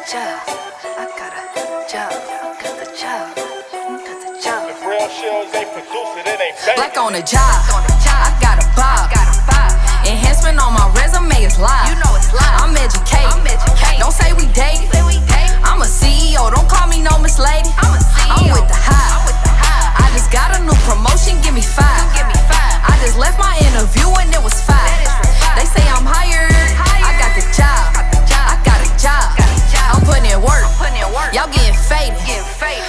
job. I got a job. Got the job. Got the job. If real shows ain't produced, it ain't fake. Like on a job, I got a bob. Enhancement on my resume is live. You know it's live. I'm educated. Don't say we dated. I'm a CEO, don't call me no Miss Lady. I'm with the high. I just got a new promotion, give me 5. I just left my interview and it was 5. They say I'm hired. I got the job. I got a job. I'm putting in work. Y'all getting faded.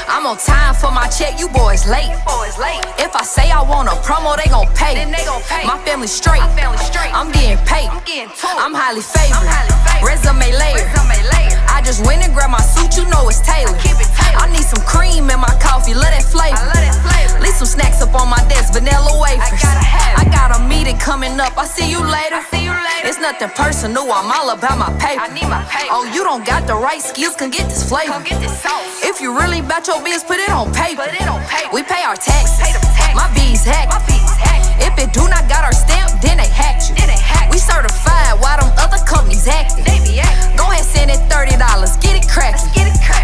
I'm on time for my check, you boys late. If I say I want a promo, they gon' pay. My family straight. I'm getting paid. I'm highly favored. Resume layer. I just went and grabbed my suit, you know it's tailored. I need some cream in my coffee, love that flavor. Leave some snacks up on my desk, vanilla wafers. I got a meeting coming up, I see you later. It's nothing personal, I'm all about my paper. Oh, you don't got the right skills, can get this flavor. If you really about your biz, put it on paper. We pay our taxes, my bees hack. If it do not got our stamp, then they hacked you. We certified, why them other companies acting? Go ahead, send it $30, get it crackin'.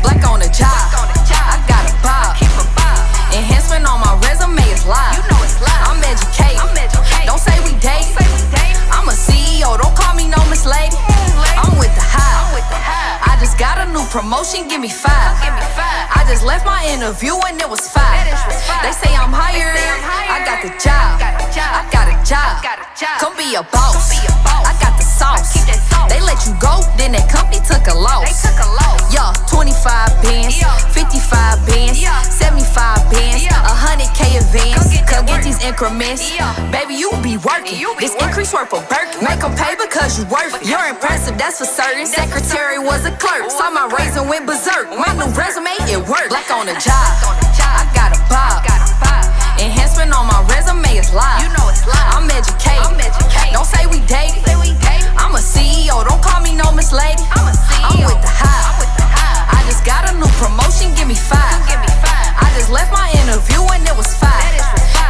Black on the job, I got a bob. Enhancement on my resume is live. I'm educated, don't say we date. I'm a CEO, don't call me no Miss Lady. I'm with the high. I just got a new promotion, give me 5. I just left my interview and it was 5. They say I'm hired. I got the job. I got a job. Come be a boss. I got the sauce. They let you go, then that company took a loss. Yeah, 25 bands, 55 bands, 75 bands, 100K advance. Come get these increments. Baby, you be working. This increase worth a Birkin. Make them pay because you worth it. You're impressive, that's for certain. Secretary was a clerk. Saw my raise and went berserk. My new resume, it worked. Like on the job, I got a bob. Enhancement on my resume is live. I'm educated. Don't say we dated. I'm a CEO, don't call me no Miss Lady. I'm with the high. I just got a new promotion, give me 5. I just left my interview and it was 5.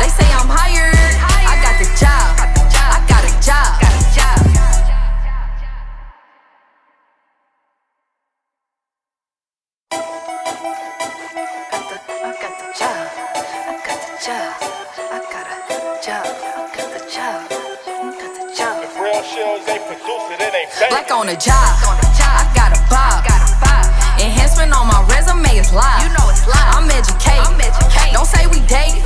They say I'm hired. I got the job. I got a job. I got the job. I got the job. I got a job. Got the job. Got the job. If real shows ain't produced, it ain't fake. Like on a job, I got a bob. Enhancement on my resume is live. I'm educated. Don't say we dated.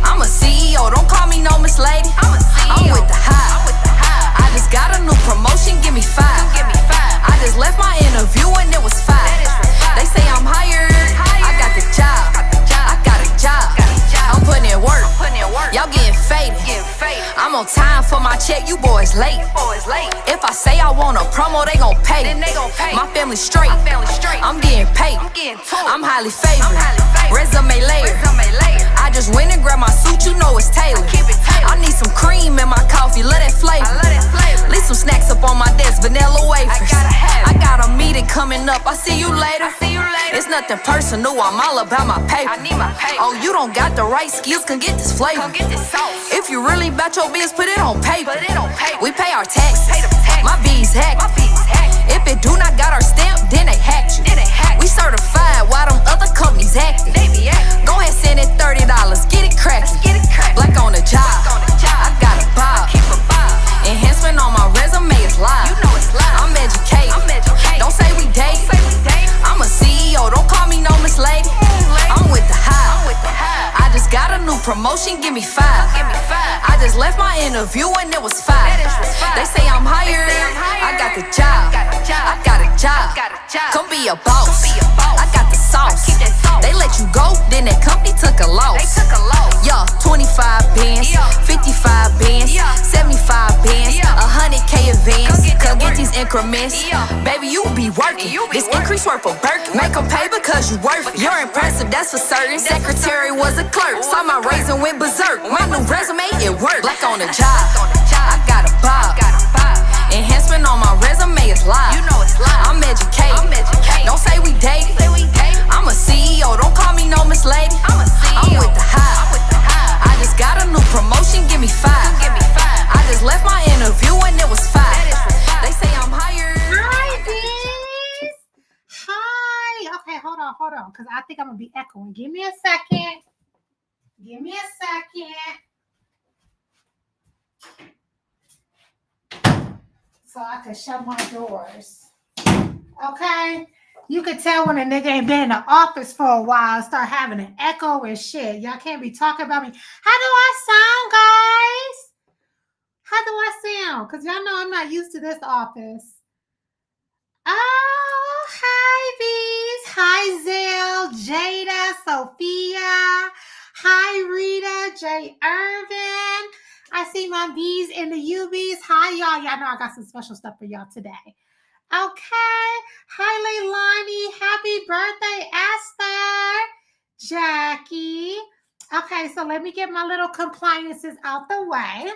I'm a CEO, don't call me no Miss Lady. I'm with the high. I just got a new promotion, give me 5. I just left my interview and it was 5. They say I'm hired. I got the job. I got a job. I'm putting in work. Y'all getting faded. I'm on time for my check, you boys late. If I say I want a promo, they gon' pay. My family straight. I'm getting paid. I'm highly favored. Resume layer. I just went and grabbed my suit, you know it's tailored. I need some cream in my coffee, love that flavor. Leave some snacks up on my desk, vanilla wafers. I got a meeting coming up, I see you later. It's nothing personal, I'm all about my paper. Oh, you don't got the right skills, can get this flavor. If you really about your biz, put it on paper. We pay our taxes, my bees hack. If it do not got our stamp, then they hacked you. We certified, why them other companies acting? Go ahead, send it $30, get it crackin'. Black on the job, I got a bob. Enhancement on my resume is live. I'm educated. Don't say we dated. I'm a CEO, don't call me no Miss Lady. I'm with the high. I just got a new promotion, give me 5. I just left my interview and it was 5. They say I'm hired. I got the job. I got a job. Come be a boss. I got the sauce. They let you go, then that company took a loss. Yeah, 25 bands, 55 bands, 75 bands, 100K advance. Come get these increments. Baby, you be working. This increase worth a Birkin. Make them pay because you worth it. You're impressive, that's for certain. Secretary was a clerk. Saw my raise and went berserk. My new resume, it worked. Like on the job, I got a bob. Enhancement on my resume is live. I'm educated. Don't say we dated. I'm a CEO, don't call me no Miss Lady. I'm with the high. I just got a new promotion, give me 5. I just left my interview and it was 5. They say I'm hired. Hi, Biz. because I think I'm going to be echoing. Give me a second. Give me a second. So I can shut my doors. Okay? You can tell when a nigga ain't been in the office for a while, start having an echo and shit. Y'all can't be talking about me. How do I sound, guys? How do I sound? Because y'all know I'm not used to this office. Oh, hi, Bees. Hi, Zell, Jada, Sophia. Hi, Rita, J. Irvin. I see my B's in the UBs. Hi, y'all. Y'all know I got some special stuff for y'all today. Okay. Hi, Leilani. Happy birthday, Esther. Jackie. Okay, so let me get my little compliances out the way.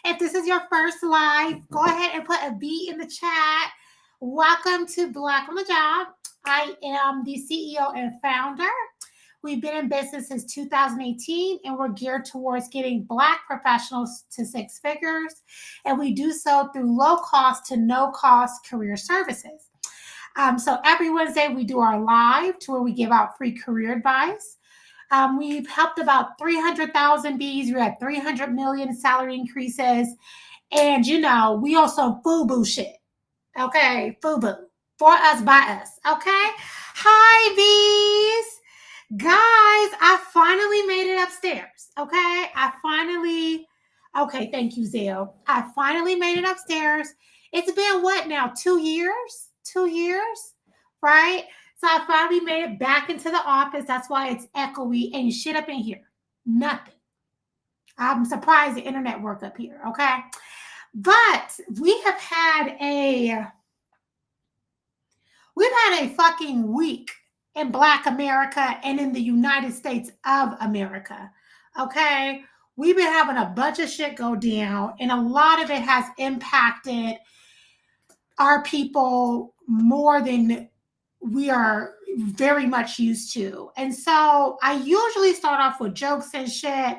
If this is your first live, go ahead and put a B in the chat. Welcome to Black on the Job. I am the CEO and founder. We've been in business since 2018, and we're geared towards getting Black professionals to six figures. And we do so through low cost to no cost career services. So every Wednesday, we do our live to where we give out free career advice. We've helped about 300,000 Bs. We had 300 million salary increases. And, you know, we also FUBU shit. Okay, FUBU. For us, by us. Okay? Hi, Bs. Guys, I finally made it upstairs. Okay? Okay, thank you, Zell. I finally made it upstairs. It's been what now? 2 years? 2 years? Right? So I finally made it back into the office. That's why it's echoey. Ain't shit up in here. Nothing. I'm surprised the internet worked up here. Okay? But we've had a fucking week in Black America and in the United States of America. Okay? We've been having a bunch of shit go down, and a lot of it has impacted our people more than we are very much used to. And so I usually start off with jokes and shit.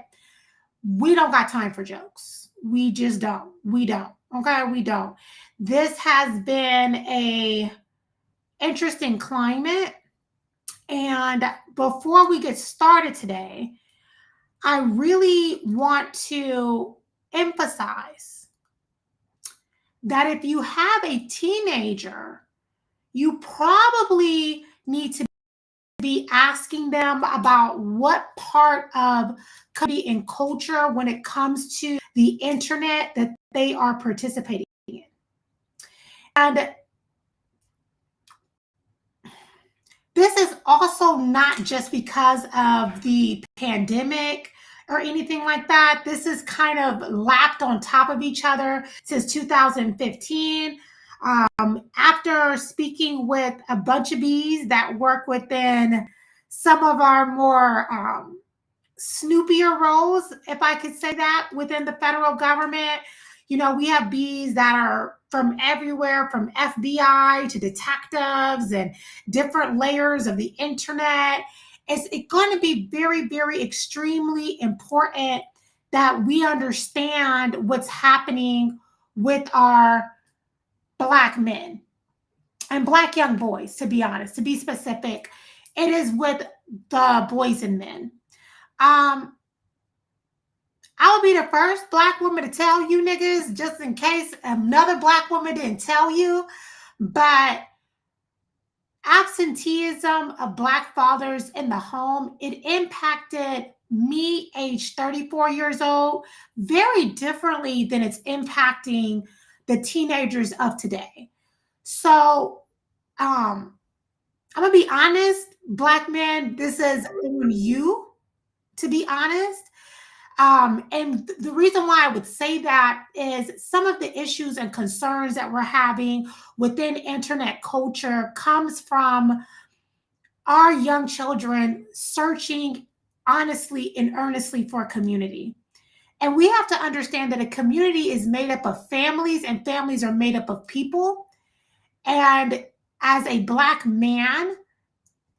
We don't got time for jokes. We just don't. We don't. Okay? We don't. This has been a interesting climate. And before we get started today, I really want to emphasize that if you have a teenager, you probably need to be asking them about what part of community and culture when it comes to the internet that they are participating in. And this is also not just because of the pandemic or anything like that. This is kind of lapped on top of each other since 2015. After speaking with a bunch of bees that work within some of our more snoopier roles, if I could say that, within the federal government, you know, we have bees that are from everywhere, from FBI to detectives and different layers of the internet. It's going to be very, very extremely important that we understand what's happening with our Black men and Black young boys, to be honest, to be specific. It is with the boys and men. I will be the first Black woman to tell you niggas, just in case another Black woman didn't tell you, but absenteeism of Black fathers in the home, it impacted me, age 34 years old, very differently than it's impacting the teenagers of today. So I'm gonna be honest, Black men, this is on you, to be honest. And the reason why I would say that is some of the issues and concerns that we're having within internet culture comes from our young children searching honestly and earnestly for a community. And we have to understand that a community is made up of families, and families are made up of people. And as a Black man,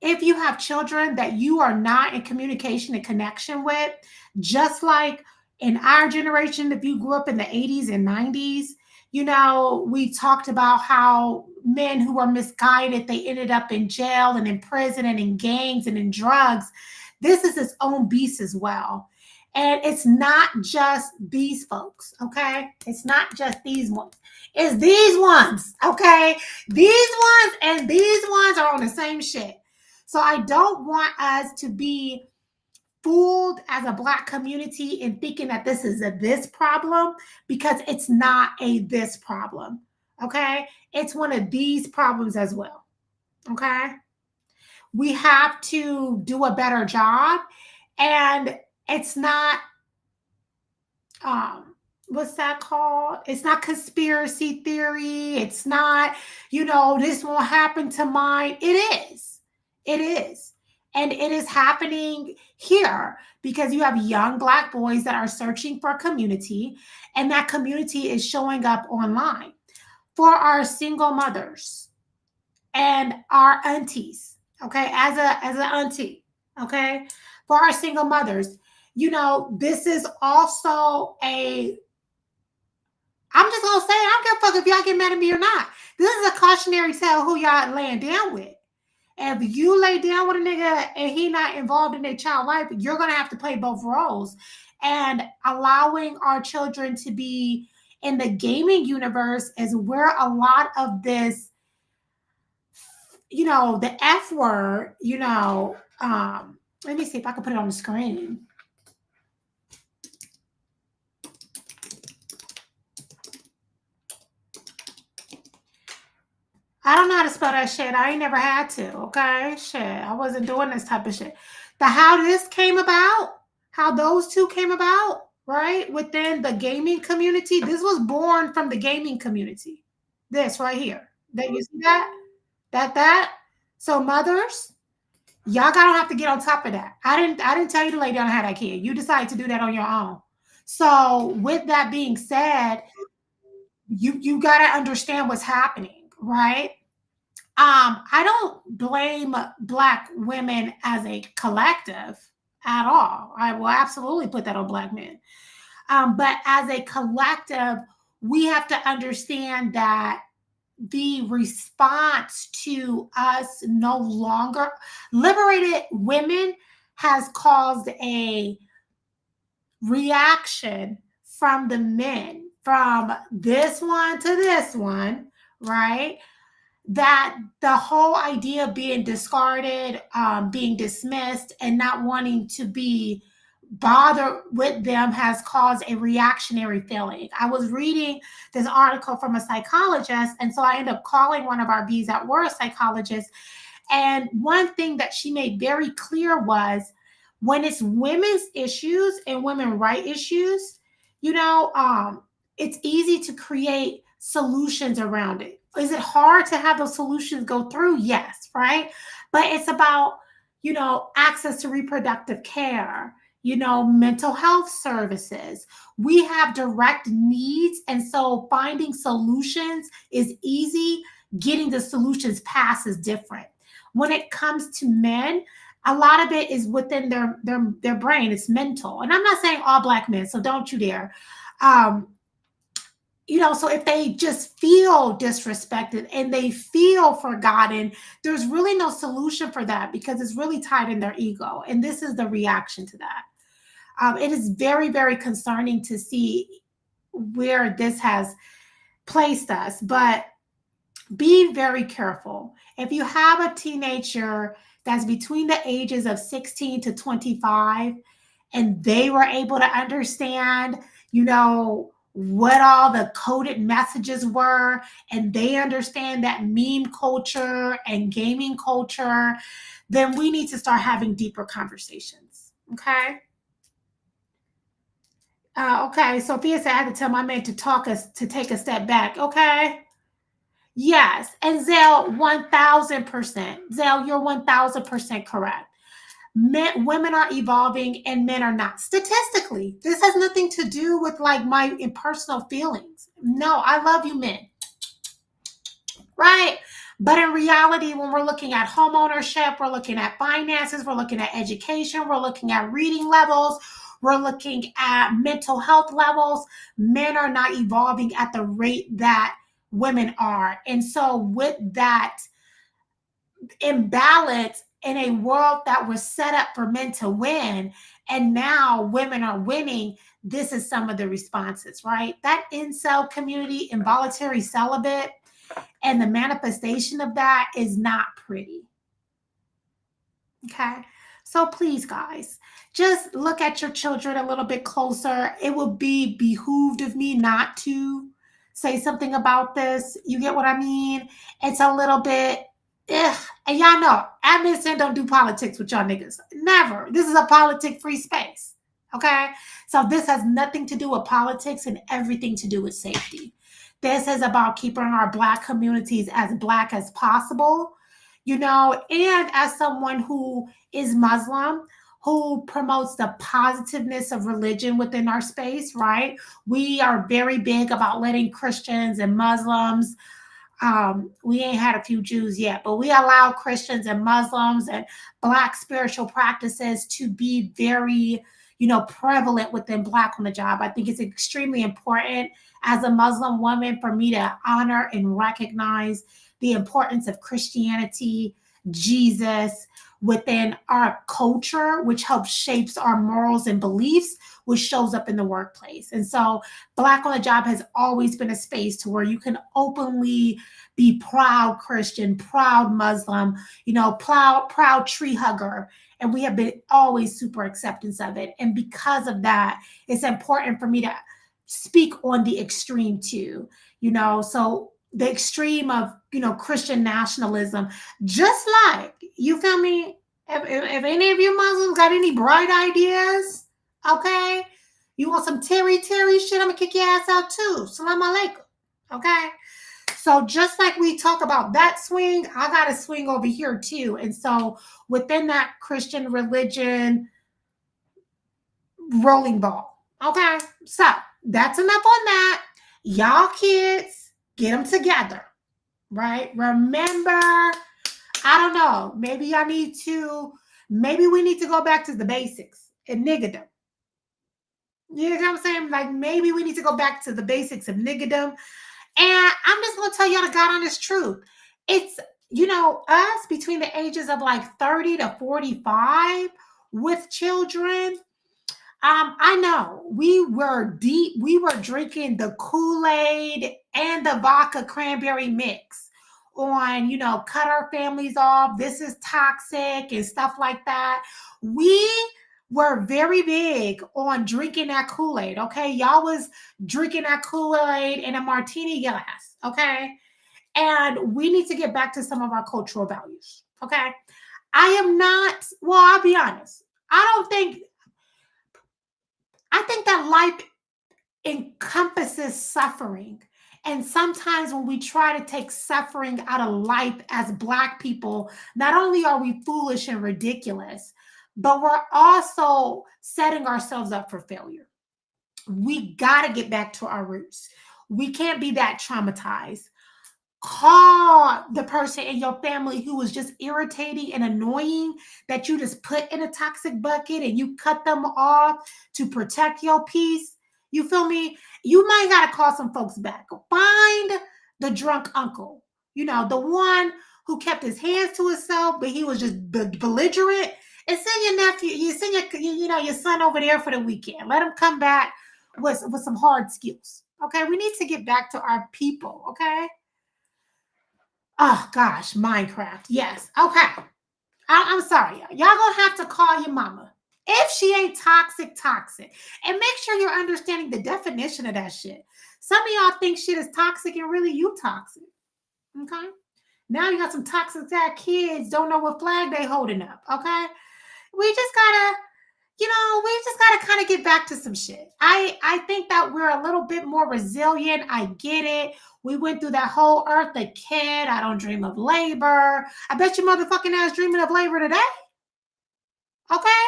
if you have children that you are not in communication and connection with, just like in our generation, if you grew up in the 80s and 90s, We talked about how men who were misguided, they ended up in jail and in prison and in gangs and in drugs. This is its own beast as well. And it's not just these folks, okay? It's not just these ones. It's these ones, okay? These ones and these ones are on the same shit. So I don't want us to be fooled as a Black community in thinking that this is a this problem, because it's not a this problem, okay? It's one of these problems as well, okay? We have to do a better job, and it's not what's that called? It's not conspiracy theory. It's not, this won't happen to mine. It is. It is. And it is happening here because you have young Black boys that are searching for a community, and that community is showing up online. For our single mothers and our aunties, okay, as an auntie, okay, for our single mothers, this is also I'm just gonna say, I don't give a fuck if y'all get mad at me or not. This is a cautionary tale who y'all laying down with. And if you lay down with a nigga and he not involved in their child life, you're gonna have to play both roles. And allowing our children to be in the gaming universe is where a lot of this, the F word, let me see if I can put it on the screen. I don't know how to spell that shit. I ain't never had to, okay? Shit, I wasn't doing this type of shit. How this came about, how those two came about, right? Within the gaming community. This was born from the gaming community. This right here. You see that? That. So mothers, y'all gotta have to get on top of that. I didn't tell you to lay down and have that kid. You decided to do that on your own. So with that being said, you gotta understand what's happening, right? I don't blame Black women as a collective at all. I will absolutely put that on Black men. But as a collective, we have to understand that the response to us no longer liberated women has caused a reaction from the men, from this one to this one, right? That the whole idea of being discarded, being dismissed, and not wanting to be bothered with them has caused a reactionary feeling. I was reading this article from a psychologist, and so I ended up calling one of our bees that were a psychologist. And one thing that she made very clear was when it's women's issues and women right issues, it's easy to create solutions around it. Is it hard to have those solutions go through? Yes, right? But it's about, access to reproductive care, mental health services. We have direct needs. And so finding solutions is easy. Getting the solutions passed is different. When it comes to men, a lot of it is within their brain. It's mental. And I'm not saying all Black men, so don't you dare. So if they just feel disrespected and they feel forgotten, there's really no solution for that because it's really tied in their ego. And this is the reaction to that. It is very, very concerning to see where this has placed us, but be very careful. If you have a teenager that's between the ages of 16 to 25 and they were able to understand, what all the coded messages were, and they understand that meme culture and gaming culture, then we need to start having deeper conversations. Okay. Okay. Sophia said I had to tell my man to take a step back. Okay. Yes. And Zell, 1000%. Zell, you're 1000% correct. Women are evolving and men are not. Statistically, this has nothing to do with my impersonal feelings. No, I love you men. Right? But in reality, when we're looking at home ownership, we're looking at finances, we're looking at education, we're looking at reading levels, We're looking at mental health levels. Men are not evolving at the rate that women are. And so with that imbalance in a world that was set up for men to win, and now women are winning, this is some of the responses, right? That incel community, involuntary celibate, and the manifestation of that is not pretty. Okay. So please, guys, just look at your children a little bit closer. It would be behooved of me not to say something about this. You get what I mean? It's a little bit, ugh. And y'all know, Admin don't do politics with y'all niggas. Never. This is a politic-free space. Okay? So this has nothing to do with politics and everything to do with safety. This is about keeping our Black communities as Black as possible. You know, and as someone who is Muslim, who promotes the positiveness of religion within our space, right? We are very big about letting Christians and Muslims, we ain't had a few Jews yet, but we allow Christians and Muslims and Black spiritual practices to be very, you know, prevalent within Black on the job. I think it's extremely important as a Muslim woman for me to honor and recognize the importance of Christianity, Jesus within our culture, which helps shapes our morals and beliefs, which shows up in the workplace. And so Black on the Job has always been a space to where you can openly be proud Christian, proud Muslim, you know, proud tree hugger. And we have been always super acceptance of it. And because of that, it's important for me to speak on the extreme too, you know, so the extreme of, you know, Christian nationalism, just like, you feel me? If any of you Muslims got any bright ideas, okay, you want some Terry shit, I'm gonna kick your ass out too. Salam alaikum. Okay. So just like we talk about that swing, I got a swing over here too. And so within that Christian religion rolling ball. Okay. So that's enough on that. Y'all kids, get them together, right? Remember, I don't know, maybe we need to go back to the basics and niggerdom. You know what I'm saying? Like maybe we need to go back to the basics of niggerdom. And I'm just going to tell y'all the God honest truth. It's, you know, us between the ages of like 30 to 45 with children. I know we were drinking the Kool-Aid and the vodka cranberry mix on, you know, cut our families off. This is toxic and stuff like that. We were very big on drinking that Kool-Aid. Okay. Y'all was drinking that Kool-Aid in a martini glass. Okay. And we need to get back to some of our cultural values. Okay. I'll be honest. I think that life encompasses suffering. And sometimes when we try to take suffering out of life as Black people, not only are we foolish and ridiculous, but we're also setting ourselves up for failure. We got to get back to our roots. We can't be that traumatized. Call the person in your family who is just irritating and annoying that you just put in a toxic bucket and you cut them off to protect your peace. You feel me? You might got to call some folks back. Find the drunk uncle, you know, the one who kept his hands to himself, but he was just belligerent. And send your nephew, your son over there for the weekend. Let him come back with some hard skills. Okay, we need to get back to our people. Okay. Oh gosh, Minecraft. Yes. Okay. I'm sorry. Y'all gonna have to call your mama if she ain't toxic. And make sure you're understanding the definition of that shit. Some of y'all think shit is toxic and really you toxic. Okay. Now you got some toxic kids, don't know what flag they holding up. Okay. We just gotta kind of get back to some shit. I think that we're a little bit more resilient. I get it. We went through that whole Eartha Kitt. I don't dream of labor. I bet you motherfucking ass dreaming of labor today. Okay?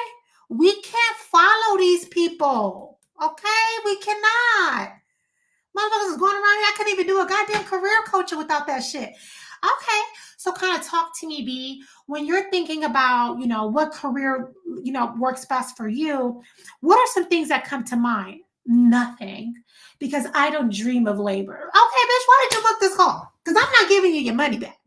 We can't follow these people. Okay? We cannot. Motherfuckers is going around here. I couldn't even do a goddamn career coaching without that shit. Okay. So kind of talk to me, B. When you're thinking about, what career, works best for you, what are some things that come to mind? Nothing. Because I don't dream of labor. Okay, bitch, why did you book this call? Because I'm not giving you your money back.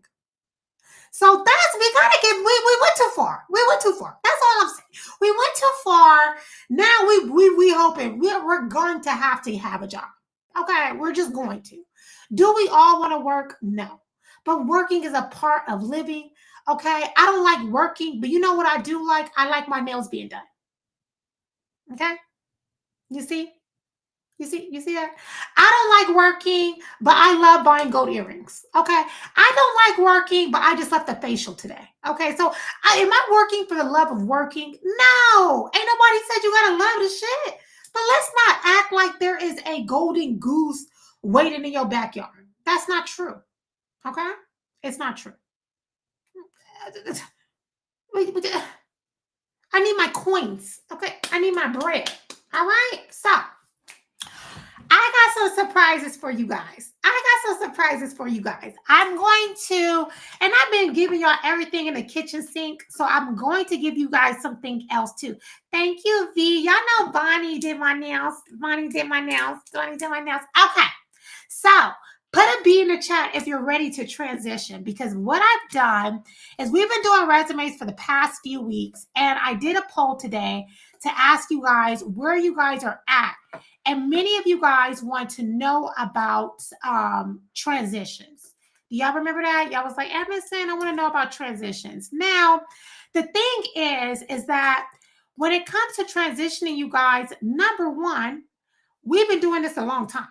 So we gotta we went too far. We went too far. That's all I'm saying. We went too far. Now we hoping we're going to have a job. Okay, we're just going to. Do we all want to work? No. But working is a part of living. Okay. I don't like working, but you know what I do like? I like my nails being done. Okay. You see? You see that? I don't like working, but I love buying gold earrings. Okay. I don't like working, but I just left the facial today. Okay. So am I working for the love of working? No. Ain't nobody said you gotta love the shit. But let's not act like there is a golden goose waiting in your backyard. That's not true. Okay? It's not true. I need my coins. Okay. I need my bread. All right. So I got some surprises for you guys. I'm going to, and I've been giving y'all everything in the kitchen sink, so I'm going to give you guys something else too. Thank you, V. Y'all know Bonnie did my nails. Okay. So put a B in the chat if you're ready to transition, because what I've done is we've been doing resumes for the past few weeks, and I did a poll today to ask you guys where you guys are at. And many of you guys want to know about transitions. Do y'all remember that? Y'all was like, Emerson, I want to know about transitions. Now, the thing is that when it comes to transitioning, you guys, number one, we've been doing this a long time.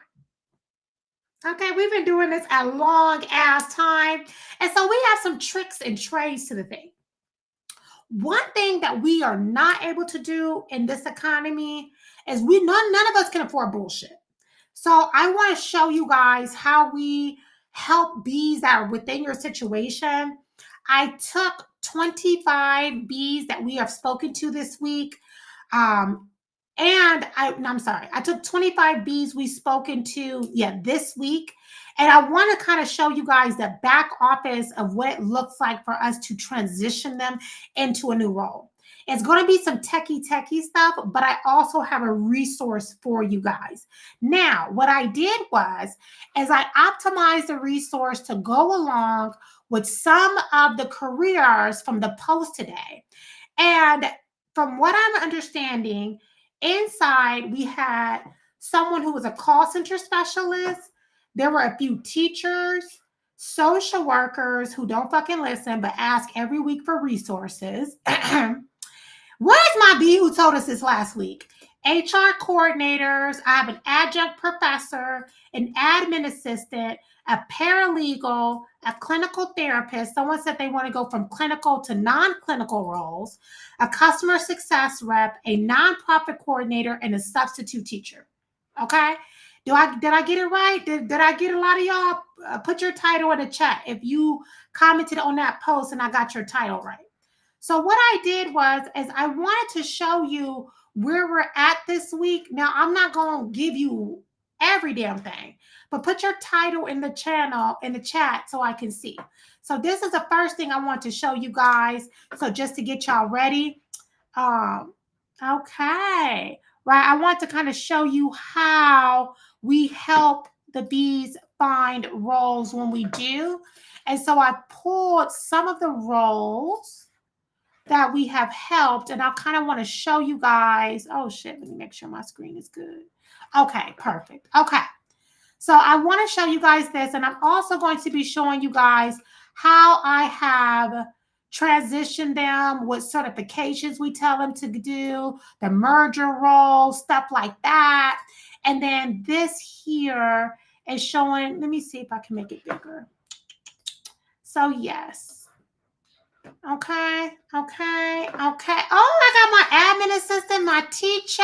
Okay, we've been doing this a long ass time. And so we have some tricks and trades to the thing. One thing that we are not able to do in this economy is none of us can afford bullshit. So I want to show you guys how we help bees that are within your situation. I took 25 bees that we have spoken to this week. I took 25 bees we've spoken to, this week. And I want to kind of show you guys the back office of what it looks like for us to transition them into a new role. It's going to be some techie stuff, but I also have a resource for you guys. Now, what I did is I optimized the resource to go along with some of the careers from the post today. And from what I'm understanding, inside we had someone who was a call center specialist. There were a few teachers, social workers who don't fucking listen, but ask every week for resources. Where's my bee who told us this last week? HR coordinators. I have an adjunct professor, an admin assistant, a paralegal, a clinical therapist. Someone said they want to go from clinical to non-clinical roles, a customer success rep, a nonprofit coordinator, and a substitute teacher. Okay? Did I get it right? Did I get a lot of y'all? Put your title in the chat if you commented on that post and I got your title right. So what I did is I wanted to show you where we're at this week. Now, I'm not going to give you every damn thing, but put your title in the chat so I can see. So this is the first thing I want to show you guys. So just to get y'all ready. Okay. Right. I want to kind of show you how we help the bees find roles when we do. And so I pulled some of the roles that we have helped, and I kind of want to show you guys. Oh shit, let me make sure my screen is good. Okay, perfect. Okay, so I want to show you guys this, and I'm also going to be showing you guys how I have transitioned them, what certifications we tell them to do, the merger role, stuff like that. And then this here is showing, let me see if I can make it bigger. So yes. Okay. Oh, I got my admin assistant, my teacher.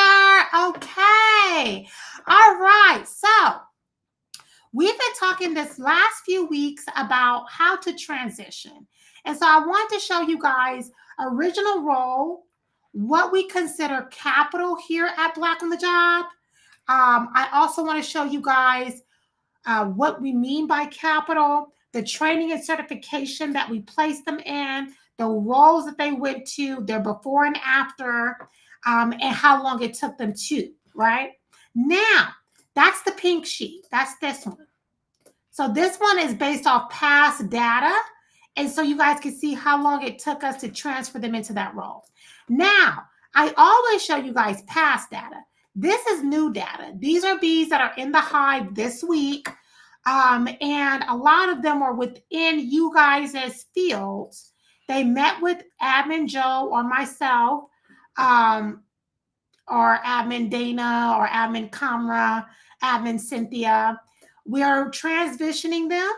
Okay. All right. So we've been talking this last few weeks about how to transition. And so I want to show you guys original role, what we consider capital here at Black on the Job. I also want to show you guys what we mean by capital. the training and certification that we placed them in, the roles that they went to, their before and after, and how long it took them to, right? Now, that's the pink sheet. That's this one. So this one is based off past data. And so you guys can see how long it took us to transfer them into that role. Now, I always show you guys past data. This is new data. These are bees that are in the hive this week. And a lot of them are within you guys' fields. They met with Admin Joe or myself, or Admin Dana, or Admin Kamra, Admin Cynthia. We are transitioning them.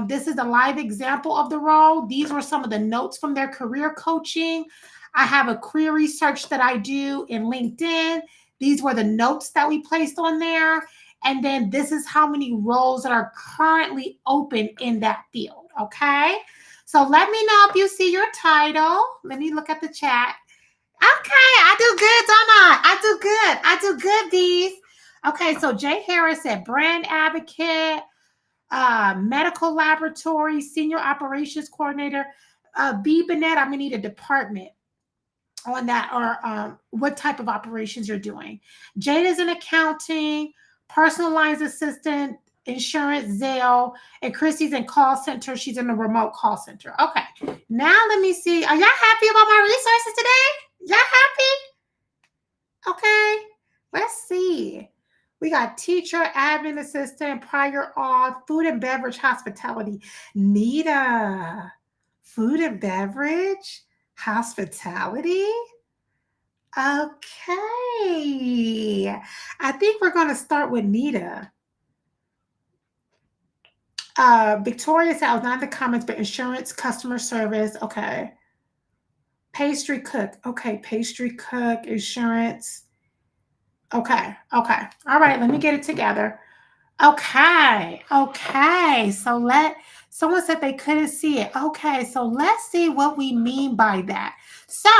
This is a live example of the role. These were some of the notes from their career coaching. I have a query search that I do in LinkedIn. These were the notes that we placed on there. And then this is how many roles that are currently open in that field, okay? So let me know if you see your title. Let me look at the chat. Okay, I do good, don't I? I do good, these. Okay, so Jay Harris said brand advocate, medical laboratory, senior operations coordinator. B. Bennett, I'm gonna need a department on that, or what type of operations you're doing. Jade is in accounting, personal lines assistant, insurance, Zelle, and Christy's in call center. She's in the remote call center. Okay, now let me see. Are y'all happy about my resources today? Y'all happy? Okay, let's see. We got teacher, admin assistant, prior auth, food and beverage, hospitality. Nita, food and beverage, hospitality. Okay. I think we're going to start with Nita. Victoria said, I was not in the comments, but insurance, customer service. Okay. Pastry cook. Okay. Pastry cook, insurance. Okay. Okay. All right. Let me get it together. Okay. Okay. So someone said they couldn't see it. Okay. So let's see what we mean by that. So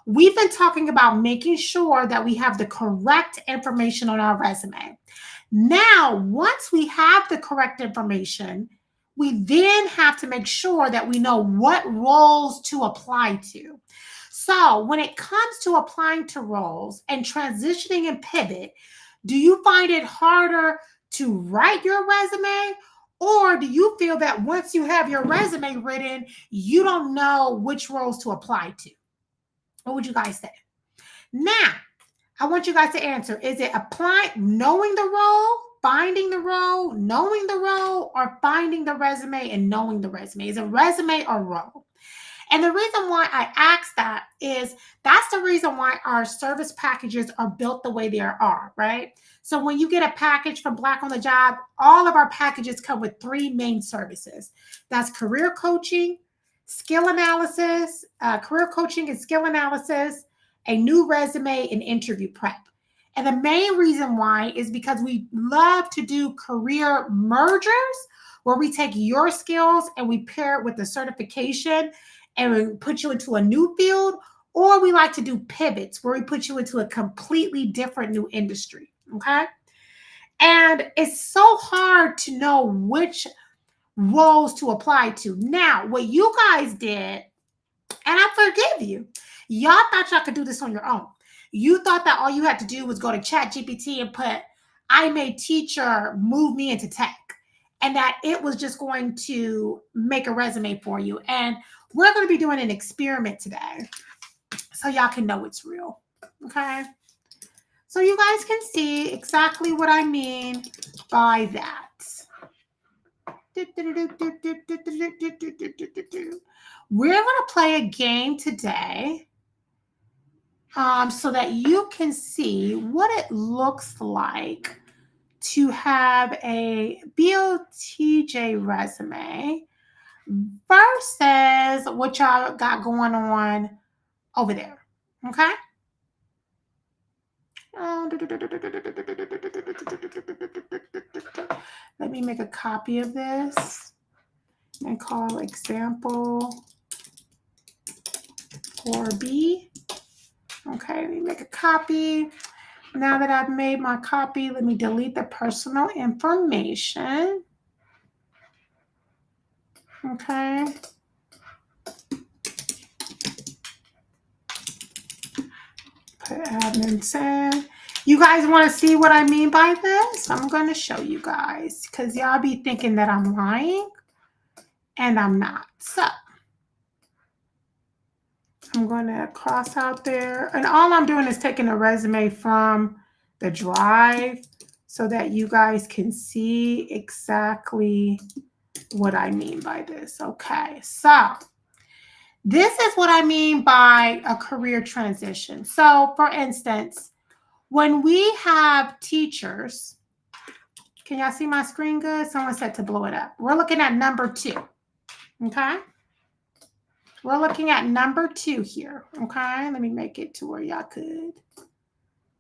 we've been talking about making sure that we have the correct information on our resume. Now, once we have the correct information, we then have to make sure that we know what roles to apply to. So when it comes to applying to roles and transitioning and pivot, do you find it harder to write your resume? Or do you feel that once you have your resume written, you don't know which roles to apply to? What would you guys say? Now, I want you guys to answer. Is it knowing the role, finding the role, knowing the role, or finding the resume and knowing the resume? Is it resume or role? And the reason why I ask that is that's the reason why our service packages are built the way they are, right? So when you get a package from Black on the Job, all of our packages come with 3 main services. That's career coaching, skill analysis, career coaching and skill analysis, a new resume, and interview prep. And the main reason why is because we love to do career mergers where we take your skills and we pair it with the certification and we put you into a new field, or we like to do pivots where we put you into a completely different new industry, okay? And it's so hard to know which roles to apply to. Now, what you guys did, and I forgive you, y'all thought y'all could do this on your own. You thought that all you had to do was go to ChatGPT and put, I'm a teacher, move me into tech. And that it was just going to make a resume for you. And we're going to be doing an experiment today so y'all can know it's real, okay? So you guys can see exactly what I mean by that. We're going to play a game today so that you can see what it looks like to have a BOTJ resume versus what y'all got going on over there, okay? Let me make a copy of this and call example 4B. Okay, let me make a copy. Now that I've made my copy, let me delete the personal information. Okay. Put admin 10. You guys want to see what I mean by this? I'm going to show you guys because y'all be thinking that I'm lying and I'm not. So I'm going to cross out there. And all I'm doing is taking a resume from the drive so that you guys can see exactly what I mean by this. Okay, so this is what I mean by a career transition. So for instance, when we have teachers, can y'all see my screen good? Someone said to blow it up. We're looking at number 2, okay? We're looking at number 2 here, okay? Let me make it to where y'all could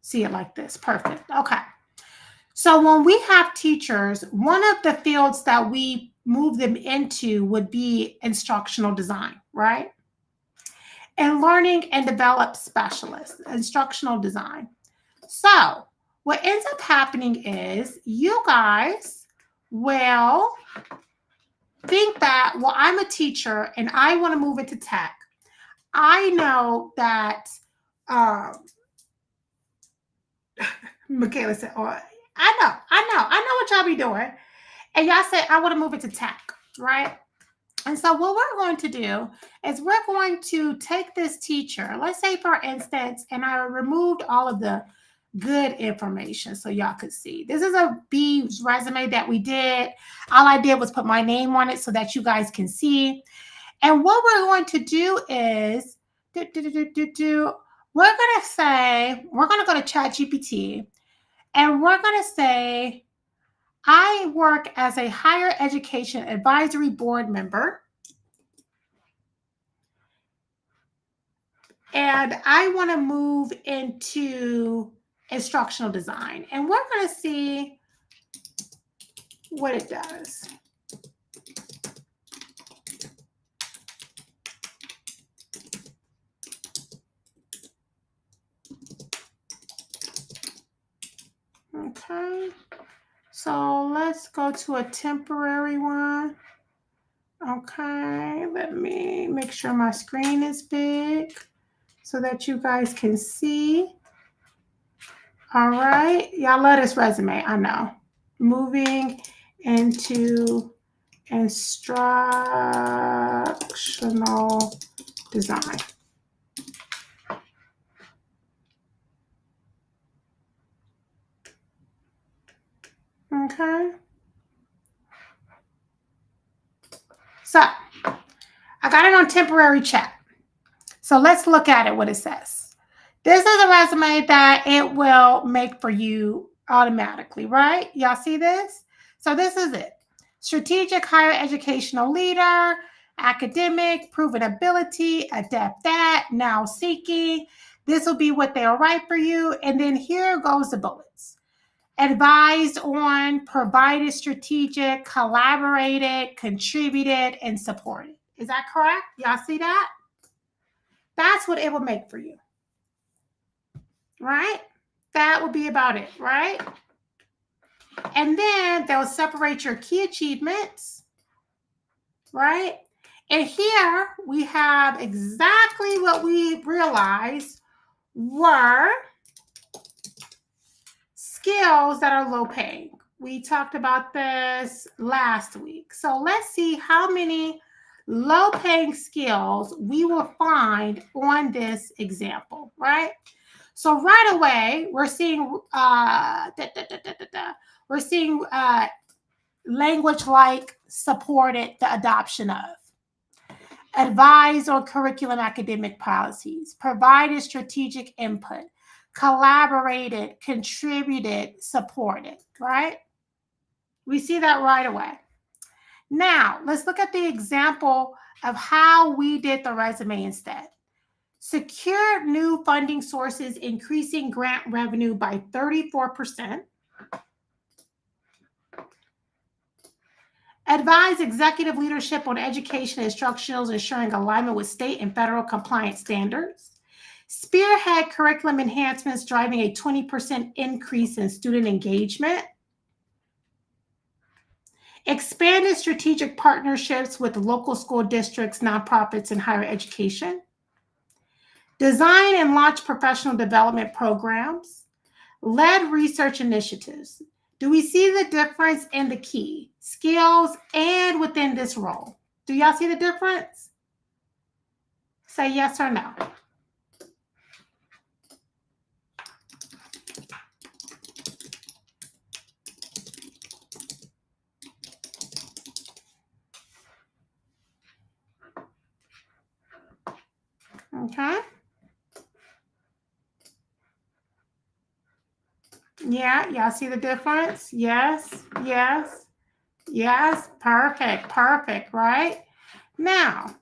see it like this. Perfect, okay. So when we have teachers, one of the fields that we move them into would be instructional design, right? And learning and develop specialists, instructional design. So what ends up happening is you guys will think that, well, I'm a teacher and I want to move into tech. I know that, Michaela said, oh, I know what y'all be doing. And y'all say, I want to move into tech, right? And so what we're going to do is we're going to take this teacher, let's say for instance, and I removed all of the good information so y'all could see. This is a B's resume that we did. All I did was put my name on it so that you guys can see. And what we're going to do is, we're going to say, we're going to go to ChatGPT and we're going to say, I work as a higher education advisory board member. And I want to move into instructional design. And we're going to see what it does. Okay. So let's go to a temporary one. Okay. Let me make sure my screen is big so that you guys can see. All right. Y'all love this resume. I know. Moving into instructional design. Okay. So I got it on temporary chat. So let's look at it, what it says. This is a resume that it will make for you automatically, right? Y'all see this? So this is it. Strategic higher educational leader, academic, proven ability, adept at, now seeking. This will be what they'll write for you. And then here goes the bullets. Advised on, provided strategic, collaborated, contributed, and supported. Is that correct? Y'all see that? That's what it will make for you. Right? That will be about it, right? And then they'll separate your key achievements, right? And here we have exactly what we realized were skills that are low paying. We talked about this last week. So let's see how many low paying skills we will find on this example, right? So right away, we're seeing language like supported the adoption of, advise on curriculum academic policies, provided strategic input, collaborated, contributed, supported, right? We see that right away. Now, let's look at the example of how we did the resume instead. Secure new funding sources, increasing grant revenue by 34%. Advise executive leadership on education instructionals, ensuring alignment with state and federal compliance standards. Spearhead curriculum enhancements, driving a 20% increase in student engagement. expanded strategic partnerships with local school districts, nonprofits, and higher education, design and launch professional development programs, led research initiatives. Do we see the difference in the key skills and within this role? Do y'all see the difference? Say yes or no. Okay. Yeah, y'all see the difference? Yes, yes, yes. Perfect, perfect, right? Now,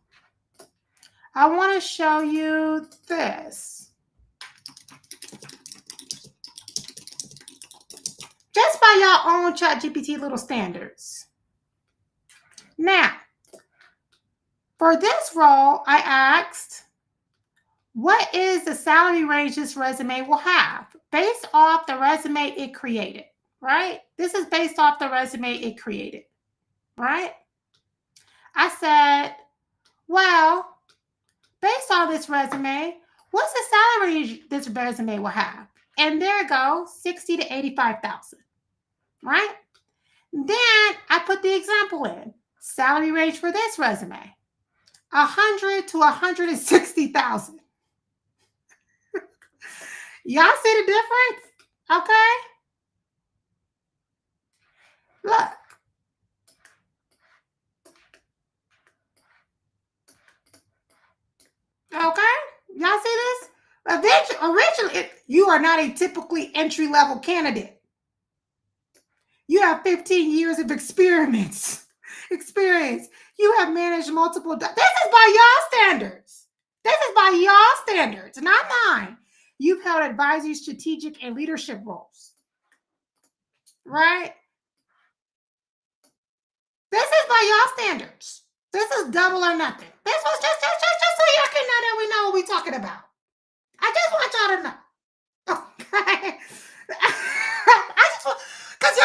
I want to show you this. Just by your own ChatGPT little standards. Now, for this role, I asked, what is the salary range this resume will have? Based off the resume it created, right? This is based off the resume it created, right? I said, well, based on this resume, what's the salary range this resume will have? And there it goes, 60 to 85,000, right? Then I put the example in. Salary range for this resume, 100 to 160,000. Y'all see the difference? Okay. Look. Okay. Y'all see this? Originally, you are not a typically entry-level candidate. You have 15 years of experience. You have managed multiple. This is by y'all standards. This is by y'all standards, not mine. You've held advisory, strategic, and leadership roles. Right? This is by y'all standards. This is double or nothing. This was just so y'all can know that we know what we're talking about. I just want y'all to know. Okay. Because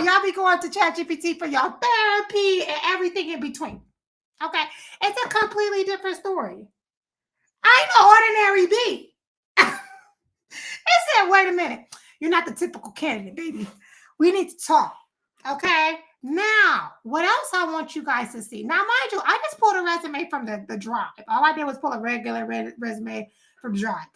y'all be going to ChatGPT for y'all therapy and everything in between. Okay. It's a completely different story. I ain't no ordinary bee. It said, wait a minute. You're not the typical candidate, baby. We need to talk. Okay. Now, what else I want you guys to see? Now, mind you, I just pulled a resume from the drive. All I did was pull a regular resume from the drive.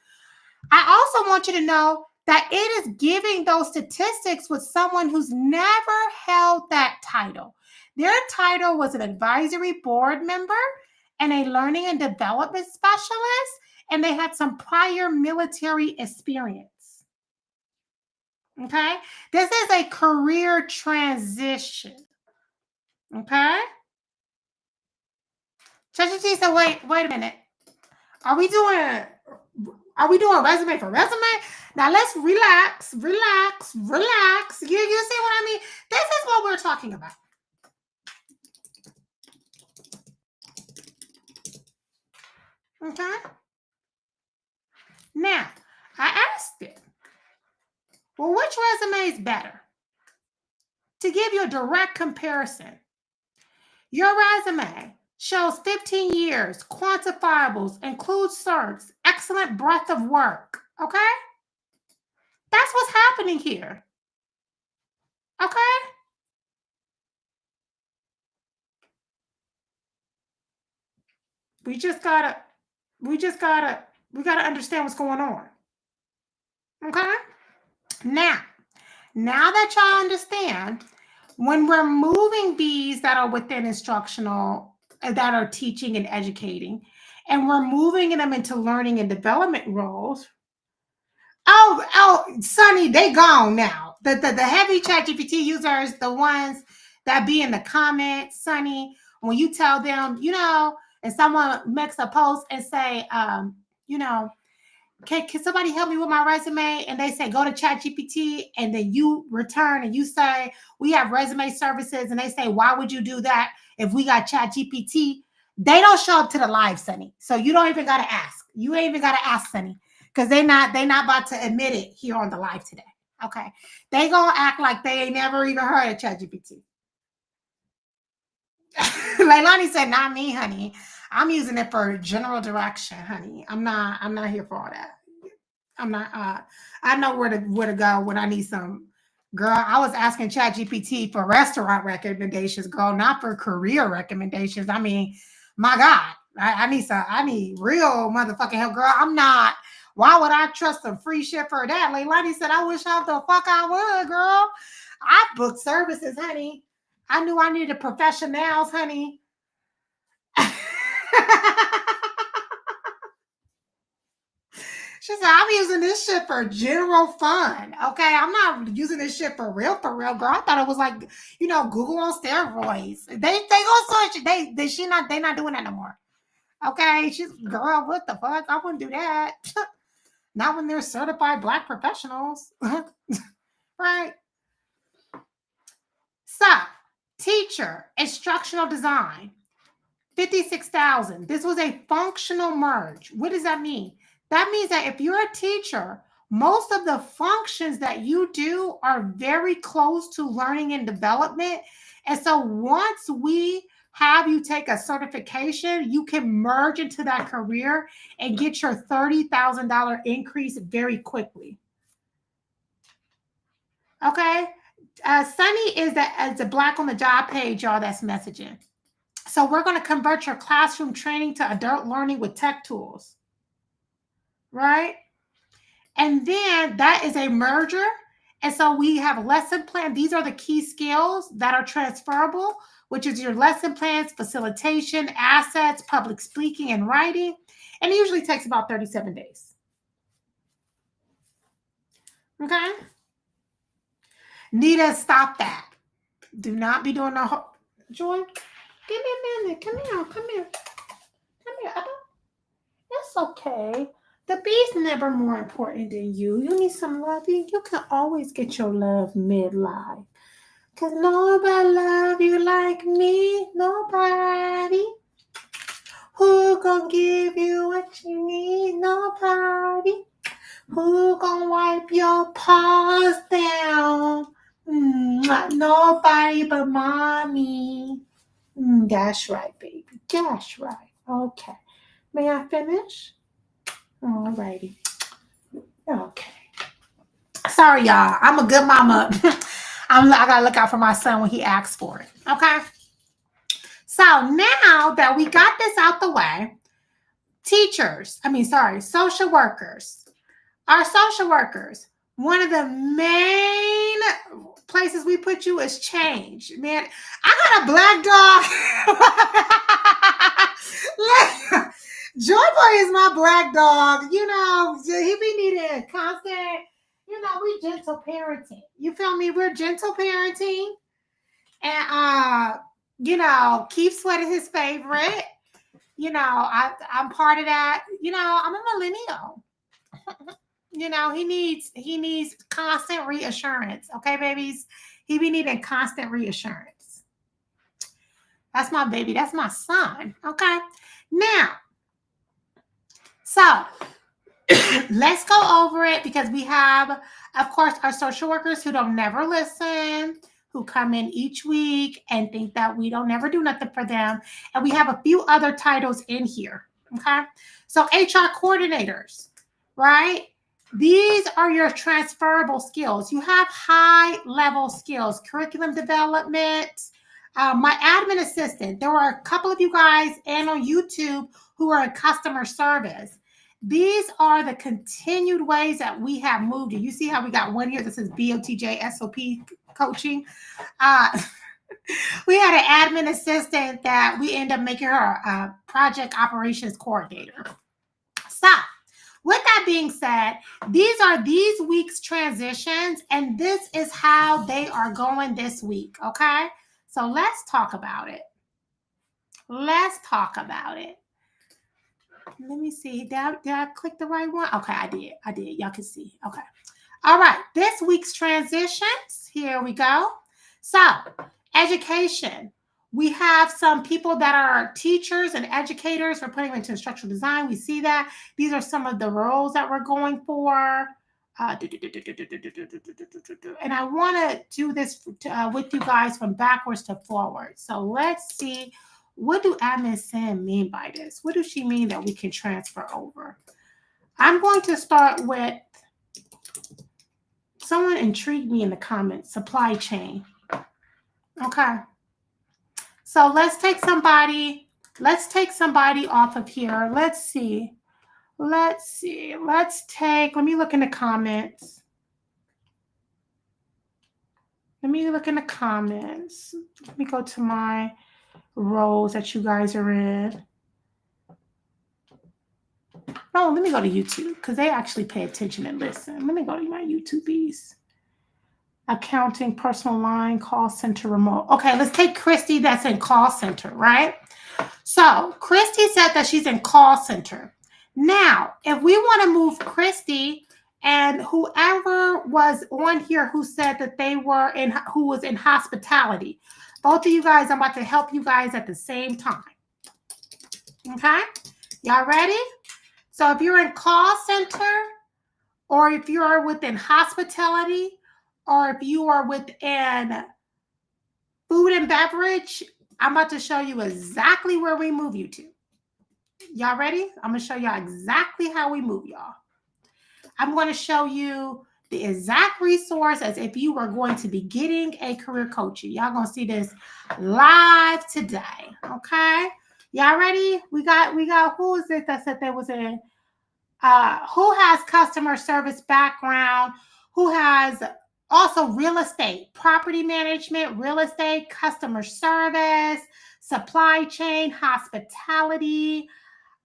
I also want you to know that it is giving those statistics with someone who's never held that title. Their title was an advisory board member and a learning and development specialist, and they had some prior military experience. Okay? This is a career transition. Okay? ChatGPT said, wait a minute. Are we doing resume for resume? Now let's relax. You see what I mean? This is what we're talking about. Okay? Now, I asked it, well, which resume is better? To give you a direct comparison, your resume shows 15 years, quantifiables, includes certs, excellent breadth of work. Okay? That's what's happening here. Okay? We gotta understand what's going on. Okay? Now that y'all understand, when we're moving bees that are within instructional, that are teaching and educating, and we're moving them into learning and development roles. Oh, Sonny, they gone now. The heavy ChatGPT users, the ones that be in the comments, Sonny, when you tell them, and someone makes a post and say, can somebody help me with my resume? And they say, go to ChatGPT, and then you return and you say, we have resume services. And they say, why would you do that if we got ChatGPT? They don't show up to the live, Sonny. So you don't even got to ask. You ain't even got to ask, Sonny, because they not about to admit it here on the live today. Okay. They going to act like they ain't never even heard of ChatGPT. Leilani said, not me, honey. I'm using it for general direction, honey. I'm not here for all that. I'm not I know where to go when I need some. Girl, I was asking ChatGPT for restaurant recommendations, girl, not for career recommendations. I mean, my God, I need real motherfucking help, girl. I'm not. Why would I trust a free ship for that? Leilani said, I wish I the fuck I would, girl. I booked services, honey. I knew I needed professionals, honey. She said, I'm using this shit for general fun. Okay. I'm not using this shit for real, girl. I thought it was like, Google on steroids. They go search. They not doing that no more. Okay. She's girl, what the fuck? I wouldn't do that. Not when they're certified Black professionals. Right. So, teacher, instructional design, 56,000. This was a functional merge. What does that mean? That means that if you're a teacher, most of the functions that you do are very close to learning and development. And so once we have you take a certification, you can merge into that career and get your $30,000 increase very quickly. Okay? Sunny is the Black on the Job page, y'all, that's messaging. So we're going to convert your classroom training to adult learning with tech tools. Right? And then that is a merger. And so we have lesson plan. These are the key skills that are transferable, which is your lesson plans, facilitation, assets, public speaking, and writing. And it usually takes about 37 days. Okay? Nita, stop that. Do not be doing no Joy, give me a minute. Come here. It's okay. The bee's never more important than you. You need some loving. You can always get your love midlife. Because nobody love you like me. Nobody. Who gonna give you what you need? Nobody. Who gonna wipe your paws down? Nobody but mommy. That's right, baby. That's right. Okay. May I finish? All righty. Okay. Sorry, y'all. I'm a good mama. I gotta look out for my son when he asks for it. Okay. So now that we got this out the way, social workers. Our social workers, one of the main places we put you is change. Man, I got a black dog. Joy Boy is my black dog. He be needing constant, we gentle parenting. You feel me? We're gentle parenting. And, Keith Sweat is his favorite. I'm part of that. I'm a millennial. He needs constant reassurance. Okay, babies? He be needing constant reassurance. That's my baby. That's my son. Okay? Now, so let's go over it because we have, of course, our social workers who don't never listen, who come in each week and think that we don't never do nothing for them. And we have a few other titles in here. Okay? So HR coordinators, right? These are your transferable skills. You have high-level skills, curriculum development. My admin assistant, there were a couple of you guys and on YouTube who are in customer service. These are the continued ways that we have moved. You see how we got one here that says BOTJ SOP coaching? We had an admin assistant that we end up making her a project operations coordinator. Stop. With that being said, these are these week's transitions, and this is how they are going this week, okay? So let's talk about it. Let me see. Did I click the right one? Okay, I did. Y'all can see. Okay. All right. This week's transitions. Here we go. So, education. We have some people that are teachers and educators. We're putting them into instructional design. We see that. These are some of the roles that we're going for. And I want to do this with you guys from backwards to forward. So let's see, what do admin Sam mean by this? What does she mean that we can transfer over? I'm going to start with, someone intrigued me in the comments, supply chain. Okay. So let's take somebody off of here. Let's see. Let me look in the comments. Let me go to my roles that you guys are in. No, let me go to YouTube because they actually pay attention and listen. Let me go to my YouTubies. Accounting, personal line, call center, remote. Okay, let's take Christy that's in call center, right? So Christy said that she's in call center. Now, if we want to move Christy and whoever was on here who said that they were in, who was in hospitality, both of you guys, I'm about to help you guys at the same time. Okay? Y'all ready? So if you're in call center, or if you're within hospitality, or if you are within food and beverage, I'm about to show you exactly where we move you to. Y'all ready? I'm going to show y'all exactly how we move y'all. I'm going to show you the exact resource as if you were going to be getting a career coaching. Y'all going to see this live today. Okay? Y'all ready? We got, who is it that said there was a, who has customer service background, who has also real estate, property management, real estate, customer service, supply chain, hospitality,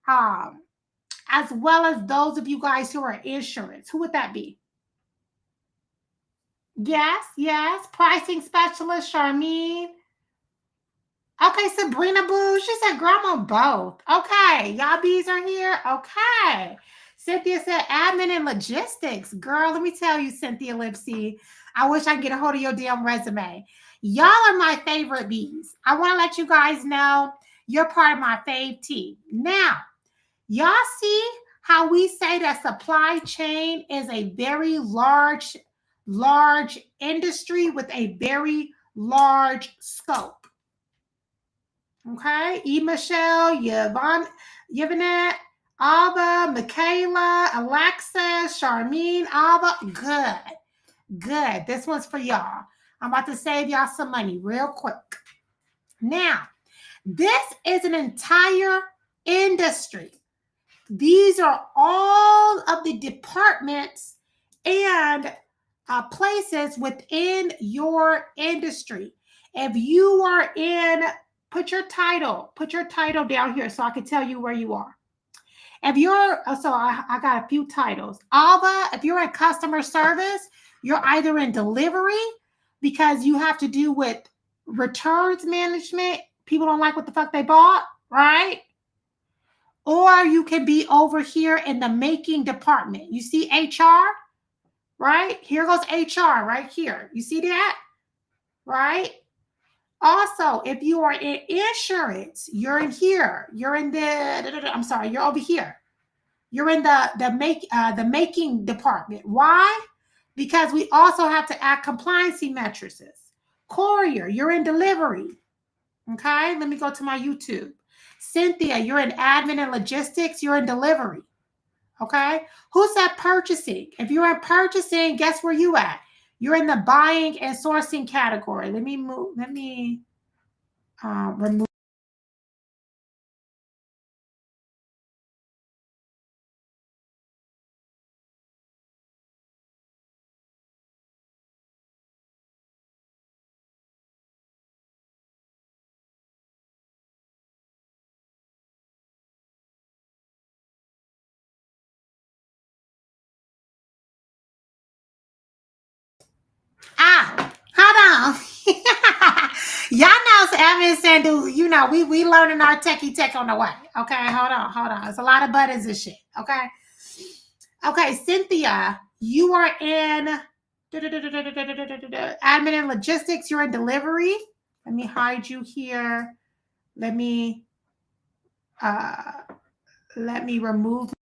as well as those of you guys who are insurance. Who would that be? Yes. Pricing specialist, Charmine. Okay, Sabrina Boo. She said, Grandma, both. Okay, y'all bees are here. Okay. Cynthia said, admin and logistics. Girl, let me tell you, Cynthia Lipsy, I wish I could get a hold of your damn resume. Y'all are my favorite bees. I want to let you guys know you're part of my fave team. Now, y'all see how we say that supply chain is a very large industry with a very large scope. Okay, Michelle, Yvonne, Alba, Michaela, Alexis, Charmine, Alba. Good. This one's for y'all. I'm about to save y'all some money real quick. Now, this is an entire industry. These are all of the departments and places within your industry. If you are in, put your title down here so I can tell you where you are. If you're, so I got a few titles. Alba, if you're in customer service, you're either in delivery because you have to do with returns management. People don't like what the fuck they bought, right? Or you can be over here in the making department. You see HR, right? Here goes HR right here. You see that, right? Also, if you are in insurance, you're in here. You're in the, you're over here. You're in the making department. Why? Because we also have to add compliancy matrices. Courier, you're in delivery. Okay, let me go to my YouTube. Cynthia, you're in admin and logistics. You're in delivery. Okay, who said purchasing? If you're in purchasing, guess where you at? You're in the buying and sourcing category. Let me remove. Ow, hold on. Y'all know Evan said, you know, we learning our techie tech on the way. Okay, hold on. It's a lot of buttons and shit. Okay, Cynthia, you are in admin and logistics. You're in delivery. Let me hide you here. Let me remove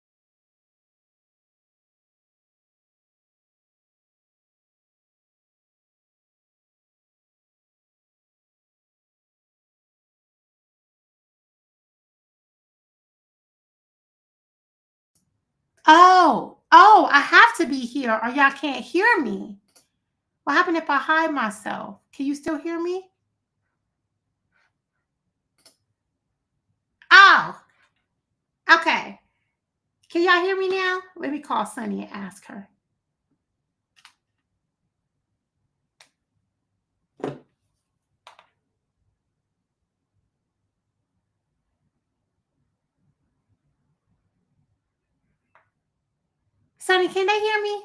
Oh, I have to be here or y'all can't hear me. What happened if I hide myself? Can you still hear me? Oh, okay. Can y'all hear me now? Let me call Sunny and ask her. Sunny, can they hear me?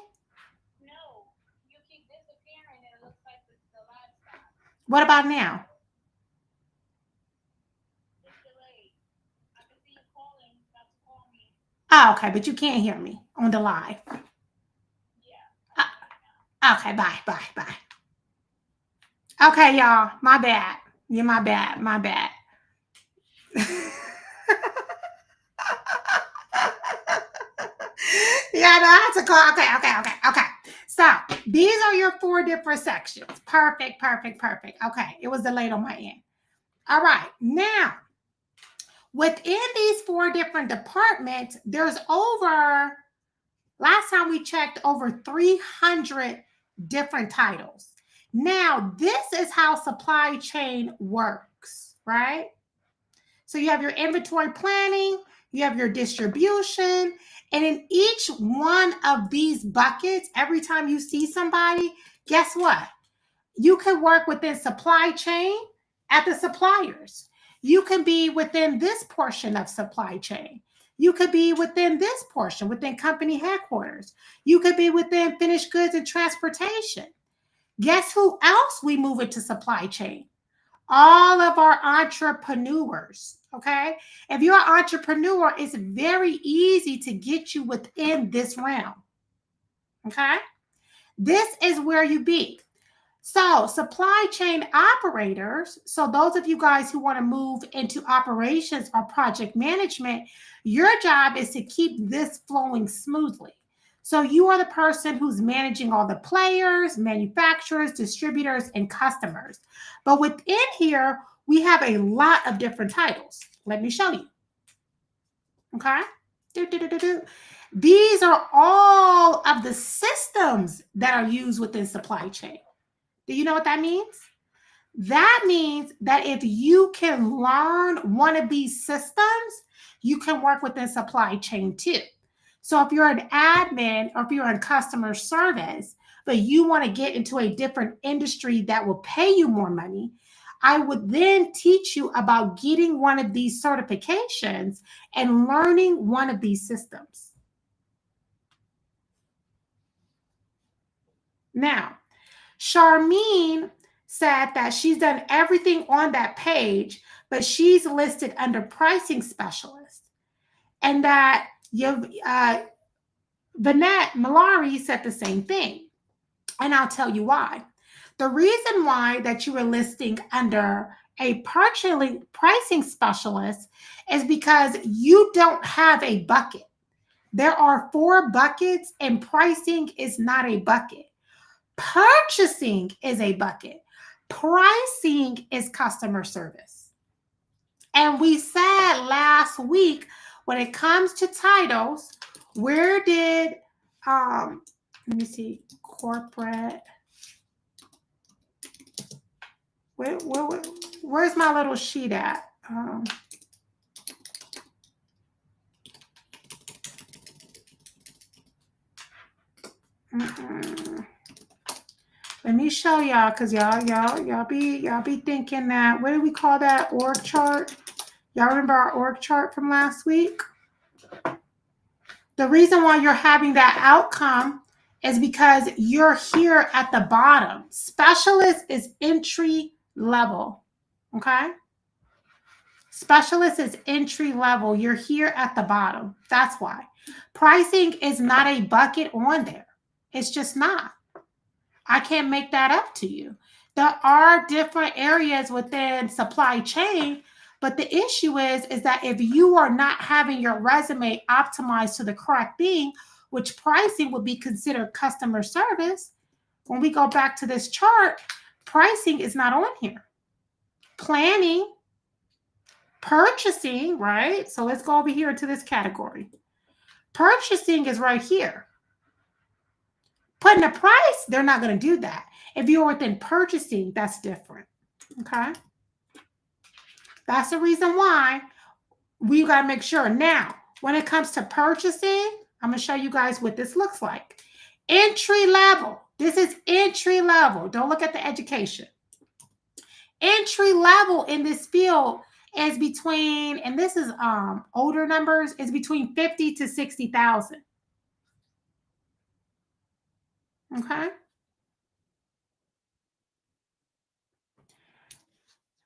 No. You keep disappearing and it looks like the live stopped. What about now? It's delayed. I can see you calling. That's calling me. Oh, okay, but you can't hear me on the live. Yeah. Okay, bye. Okay, y'all. My bad. Yeah, my bad. Yeah, no, I had to call. Okay. So these are your 4 different sections. Perfect. Okay, it was delayed on my end. All right, now within these 4 different departments, there's last time we checked, over 300 different titles. Now, this is how supply chain works, right? So you have your inventory planning, you have your distribution, and in each one of these buckets, every time you see somebody, guess what? You can work within supply chain at the suppliers. You can be within this portion of supply chain. You could be within this portion, within company headquarters. You could be within finished goods and transportation. Guess who else we move into supply chain? All of our entrepreneurs, okay? If you're an entrepreneur, it's very easy to get you within this realm, okay? This is where you be. So supply chain operators, so those of you guys who want to move into operations or project management, your job is to keep this flowing smoothly. So you are the person who's managing all the players, manufacturers, distributors, and customers. But within here, we have a lot of different titles. Let me show you. Okay? These are all of the systems that are used within supply chain. Do you know what that means? That means that if you can learn one of these systems, you can work within supply chain too. So if you're an admin or if you're in customer service, but you want to get into a different industry that will pay you more money, I would then teach you about getting one of these certifications and learning one of these systems. Now, Charmine said that she's done everything on that page, but she's listed under pricing specialist. And that Vanette Malari said the same thing. And I'll tell you why. The reason why that you were listing under a pricing specialist is because you don't have a bucket. There are 4 buckets, and pricing is not a bucket. Purchasing is a bucket. Pricing is customer service. And we said last week, when it comes to titles, where did, let me see, corporate, where's my little sheet at? Let me show y'all, because y'all be thinking that, what do we call that, org chart? Y'all remember our org chart from last week? The reason why you're having that outcome is because you're here at the bottom. Specialist is entry level, okay? Specialist is entry level. You're here at the bottom. That's why. Pricing is not a bucket on there. It's just not. I can't make that up to you. There are different areas within supply chain, but the issue is that if you are not having your resume optimized to the correct thing, which pricing would be considered customer service, when we go back to this chart, pricing is not on here. Planning, purchasing, right? So let's go over here to this category. Purchasing is right here. Putting a price, they're not going to do that. If you're within purchasing, that's different. Okay? That's the reason why we got to make sure. Now, when it comes to purchasing, I'm going to show you guys what this looks like. Entry level. This is entry level. Don't look at the education. Entry level in this field is between, and this is older numbers, is between 50 to 60,000. Okay.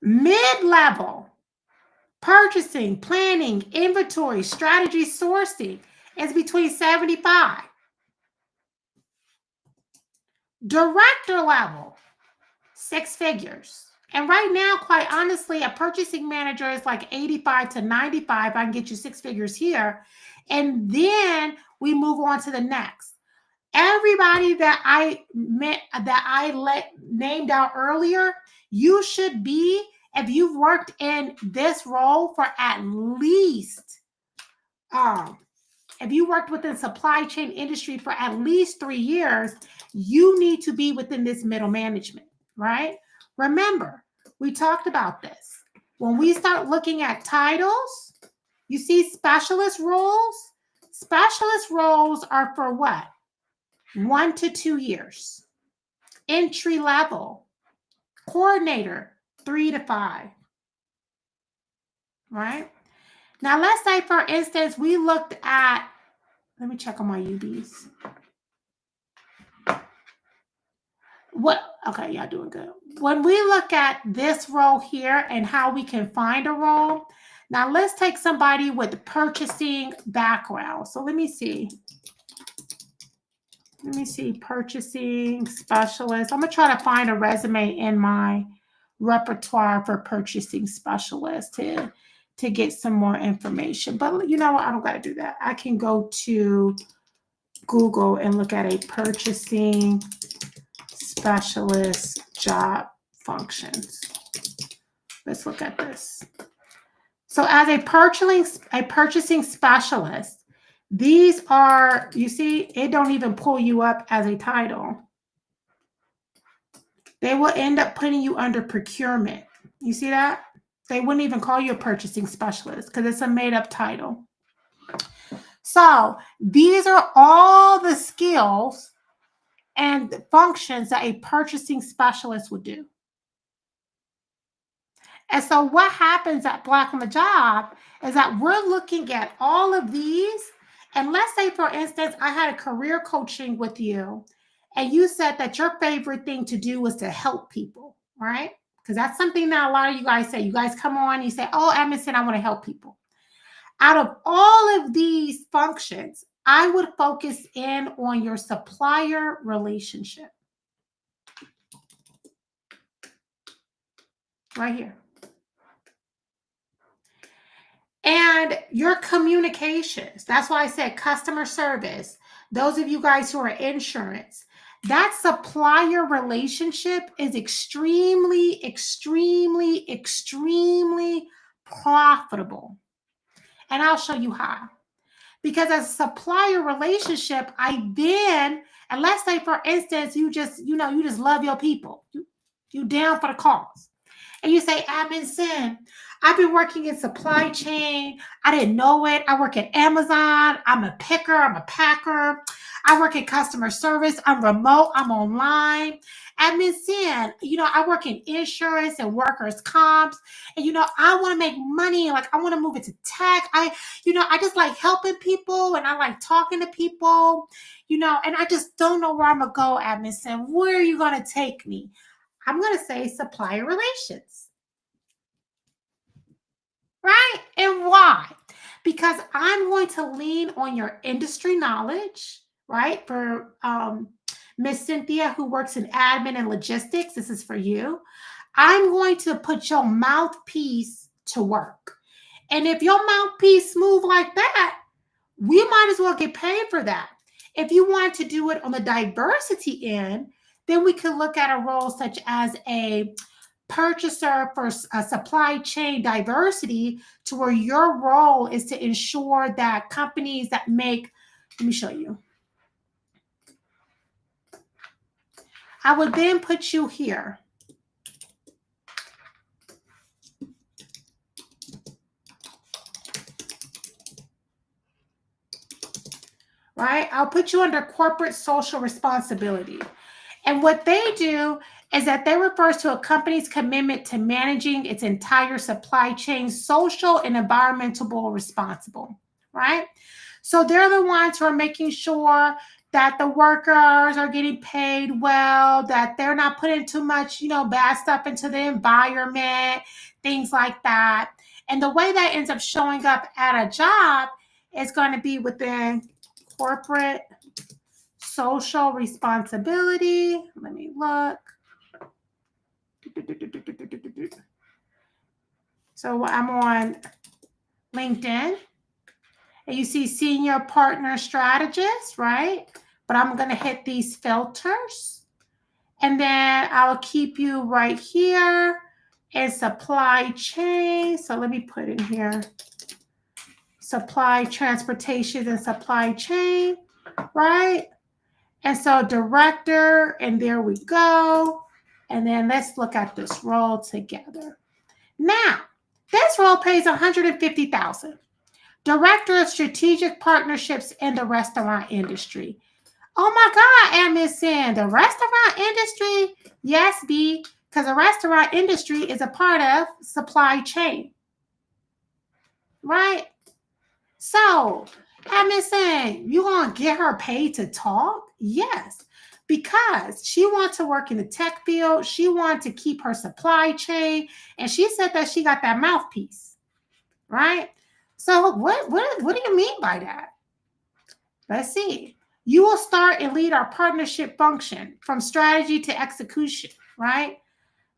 Mid-level purchasing, planning, inventory, strategy, sourcing is between 75. Director level, 6 figures. And right now, quite honestly, a purchasing manager is like 85 to 95. I can get you 6 figures here. And then we move on to the next. Everybody that I named out earlier, you should be, if you've worked in this role for at least, if you worked within supply chain industry for at least 3 years, you need to be within this middle management, right? Remember, we talked about this. When we start looking at titles, you see specialist roles. Specialist roles are for what? 1 to 2 years. Entry level. Coordinator, 3 to 5. Right? Now, let's say, for instance, we looked at, let me check on my UBs. Okay, y'all doing good. When we look at this role here and how we can find a role, now let's take somebody with purchasing background. So let me see. Purchasing specialist. I'm going to try to find a resume in my repertoire for purchasing specialist to get some more information. But you know what? I don't got to do that. I can go to Google and look at a purchasing specialist job functions. Let's look at this. So as a purchasing specialist, these are, you see, it don't even pull you up as a title. They will end up putting you under procurement. You see that? They wouldn't even call you a purchasing specialist because it's a made-up title. So these are all the skills and functions that a purchasing specialist would do. And so what happens at Black on the Job is that we're looking at all of these. And let's say, for instance, I had a career coaching with you, and you said that your favorite thing to do was to help people, right? Because that's something that a lot of you guys say. You guys come on, you say, oh, Emerson, I want to help people. Out of all of these functions, I would focus in on your supplier relationship. Right here. And your communications. That's why I said customer service. Those of you guys who are insurance, that supplier relationship is extremely, extremely, extremely profitable. And I'll show you how. Because as a supplier relationship, and let's say, for instance, you just love your people. You down for the cause. And you say, Amundsen, I've been working in supply chain. I didn't know it. I work at Amazon. I'm a picker. I'm a packer. I work in customer service. I'm remote. I'm online. Amundsen, I work in insurance and workers' comps. And, I want to make money. Like, I want to move into tech. I just like helping people and I like talking to people, and I just don't know where I'm going to go, Amundsen. Where are you going to take me? I'm going to say supplier relations. Right? And why? Because I'm going to lean on your industry knowledge, right? For Miss Cynthia, who works in admin and logistics, this is for you. I'm going to put your mouthpiece to work. And if your mouthpiece move like that, we might as well get paid for that. If you want to do it on the diversity end, then we could look at a role such as a purchaser for a supply chain diversity, to where your role is to ensure that companies that make Let me show you. I would then put you here. Right? I'll put you under corporate social responsibility. And what they do is that they refer to a company's commitment to managing its entire supply chain, social and environmental responsible, right? So they're the ones who are making sure that the workers are getting paid well, that they're not putting too much, bad stuff into the environment, things like that. And the way that ends up showing up at a job is going to be within corporate social responsibility. Let me look. So I'm on LinkedIn. And you see senior partner strategist, right? But I'm going to hit these filters. And then I'll keep you right here in supply chain. So let me put in here supply transportation and supply chain, right? And so director, and there we go. And then let's look at this role together. Now, this role pays $150,000. Director of Strategic Partnerships in the Restaurant Industry. Oh my God, Admin, the restaurant industry? Yes, B, because the restaurant industry is a part of supply chain. Right? So, Admin, you gonna get her paid to talk? Yes, because she wants to work in the tech field. She wants to keep her supply chain, and she said that she got that mouthpiece, right? So, what do you mean by that? Let's see. You will start and lead our partnership function from strategy to execution, right?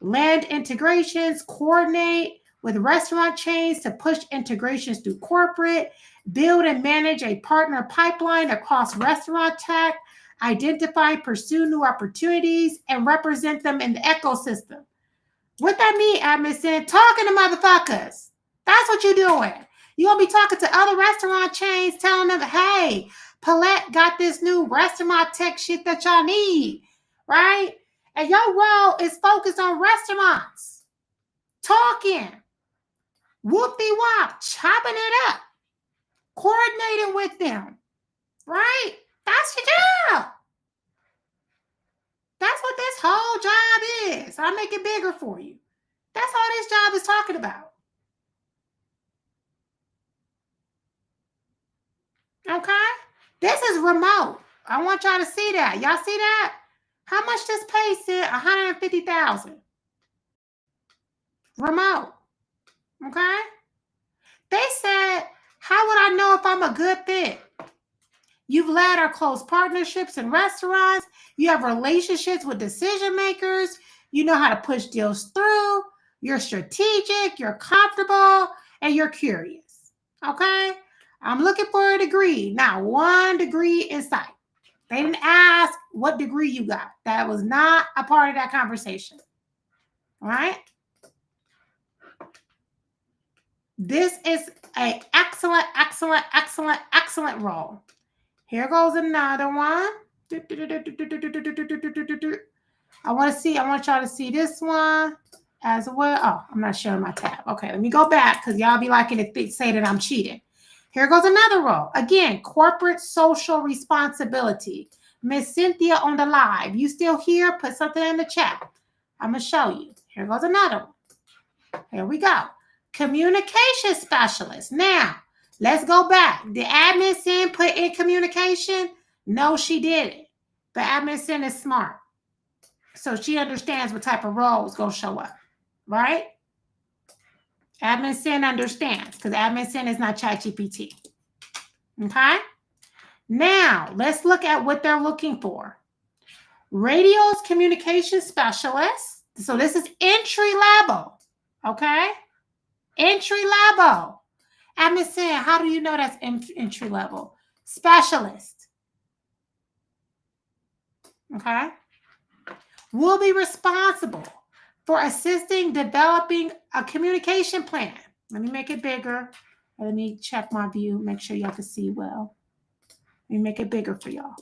Land integrations, coordinate with restaurant chains to push integrations through corporate, build and manage a partner pipeline across restaurant tech, identify, pursue new opportunities, and represent them in the ecosystem. What that mean, Admin? Talking to motherfuckers. That's what you're doing. You're going to be talking to other restaurant chains, telling them, hey, Palette got this new restaurant tech shit that y'all need, right? And your role is focused on restaurants, talking, whoop-de-wop, chopping it up, coordinating with them, right? That's your job. That's what this whole job is. I'll make it bigger for you. That's all this job is talking about. Okay? This is remote. I want y'all to see that. Y'all see that? How much this pays to $150,000? Remote. Okay? They said, how would I know if I'm a good fit? You've led or closed partnerships in restaurants. You have relationships with decision makers. You know how to push deals through. You're strategic. You're comfortable. And you're curious. Okay? I'm looking for a degree. Not one degree in sight. They didn't ask what degree you got. That was not a part of that conversation. All right? This is an excellent, excellent, excellent, excellent role. Here goes another one. I want y'all to see this one as well. Oh, I'm not showing my tab. Okay, let me go back because y'all be liking to say that I'm cheating. Here goes another role. Again, corporate social responsibility. Miss Cynthia on the live. You still here? Put something in the chat. I'm going to show you. Here goes another one. Here we go. Communication specialist. Now, let's go back. Did Admin put in communication? No, she didn't. But Admin is smart. So she understands what type of role is going to show up. Right? Admin understands because Admin is not ChatGPT. Okay? Now, let's look at what they're looking for. Radios communication specialist. So this is entry level. Okay? Entry level. Admin, how do you know that's entry level? Specialist. Okay? Will be responsible for assisting developing a communication plan. Let me make it bigger. Let me check my view, make sure y'all can see well. Let me make it bigger for y'all.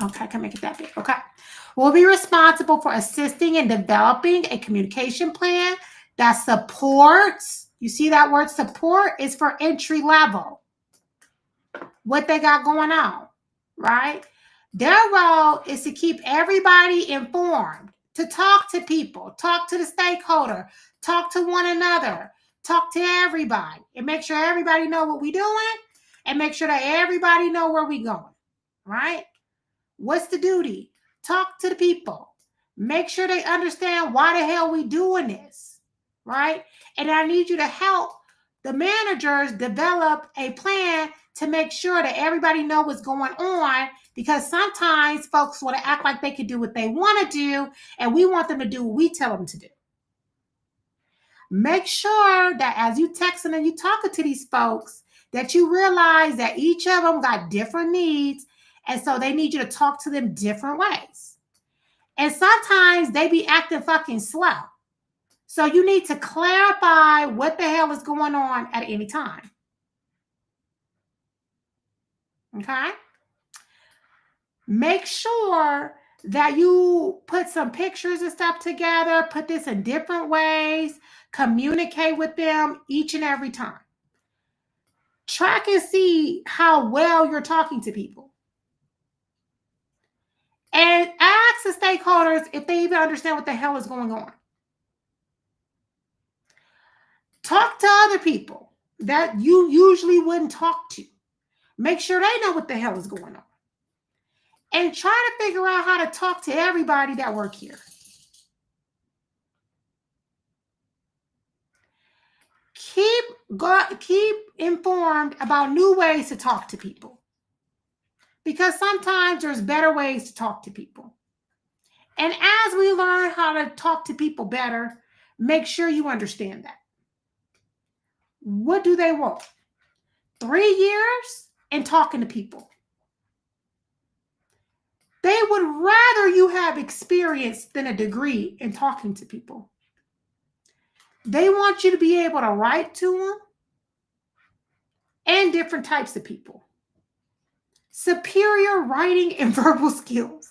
Okay, I can make it that big. Okay. Will be responsible for assisting in developing a communication plan that supports, you see that word support is for entry level, what they got going on, right? Their role is to keep everybody informed, to talk to people, talk to the stakeholder, talk to one another, talk to everybody, and make sure everybody know what we're doing, and make sure that everybody know where we're going, right? What's the duty? Talk to the people. Make sure they understand why the hell we doing this, right? And I need you to help the managers develop a plan to make sure that everybody know what's going on, because sometimes folks want to act like they can do what they want to do, and we want them to do what we tell them to do. Make sure that as you texting and you talking to these folks, that you realize that each of them got different needs, and so they need you to talk to them different ways. And sometimes they be acting fucking slow. So you need to clarify what the hell is going on at any time. Okay? Make sure that you put some pictures and stuff together, put this in different ways, communicate with them each and every time. Track and see how well you're talking to people. And ask the stakeholders if they even understand what the hell is going on. Talk to other people that you usually wouldn't talk to. Make sure they know what the hell is going on. And try to figure out how to talk to everybody that work here. Keep informed about new ways to talk to people. Because sometimes there's better ways to talk to people. And as we learn how to talk to people better, make sure you understand that. What do they want? 3 years in talking to people. They would rather you have experience than a degree in talking to people. They want you to be able to write to them and different types of people. Superior writing and verbal skills.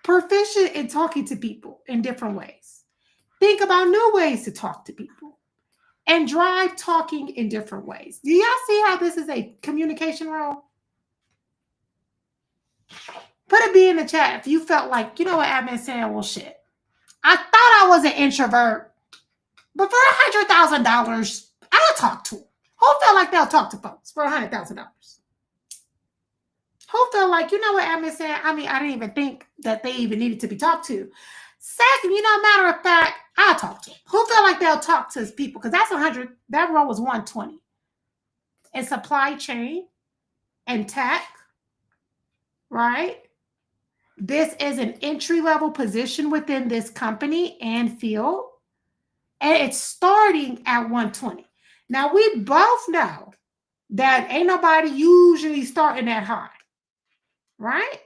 Proficient in talking to people in different ways. Think about new ways to talk to people. And drive talking in different ways. Do y'all see how this is a communication role? Put a B in the chat if you felt like, you know what, admin saying, well, shit. I thought I was an introvert, but for $100,000, I'll talk to them. Who felt like they'll talk to folks for $100,000? Who felt like, you know what, admin saying, I didn't even think that they even needed to be talked to. Second, matter of fact, I'll talk to them. Who feel like they'll talk to people? Because that's 100. That role was 120. In supply chain and tech, right? This is an entry-level position within this company and field. And it's starting at 120. Now, we both know that ain't nobody usually starting that high, right?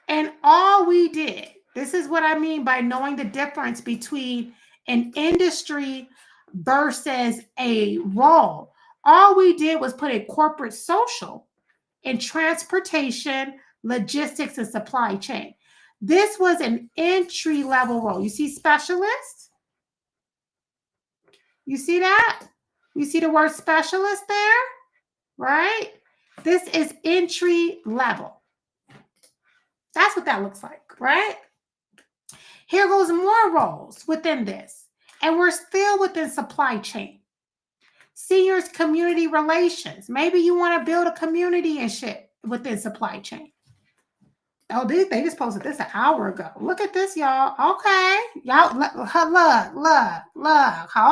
And all we did, this is what I mean by knowing the difference between an industry versus a role. All we did was put a corporate social in transportation, logistics, and supply chain. This was an entry-level role. You see specialist? You see that? You see the word specialist there? Right? This is entry level. That's what that looks like, right? Here goes more roles within this. And we're still within supply chain. Seniors community relations. Maybe you want to build a community and shit within supply chain. Oh, they just posted this an hour ago. Look at this, y'all. Okay. Y'all, look. Hold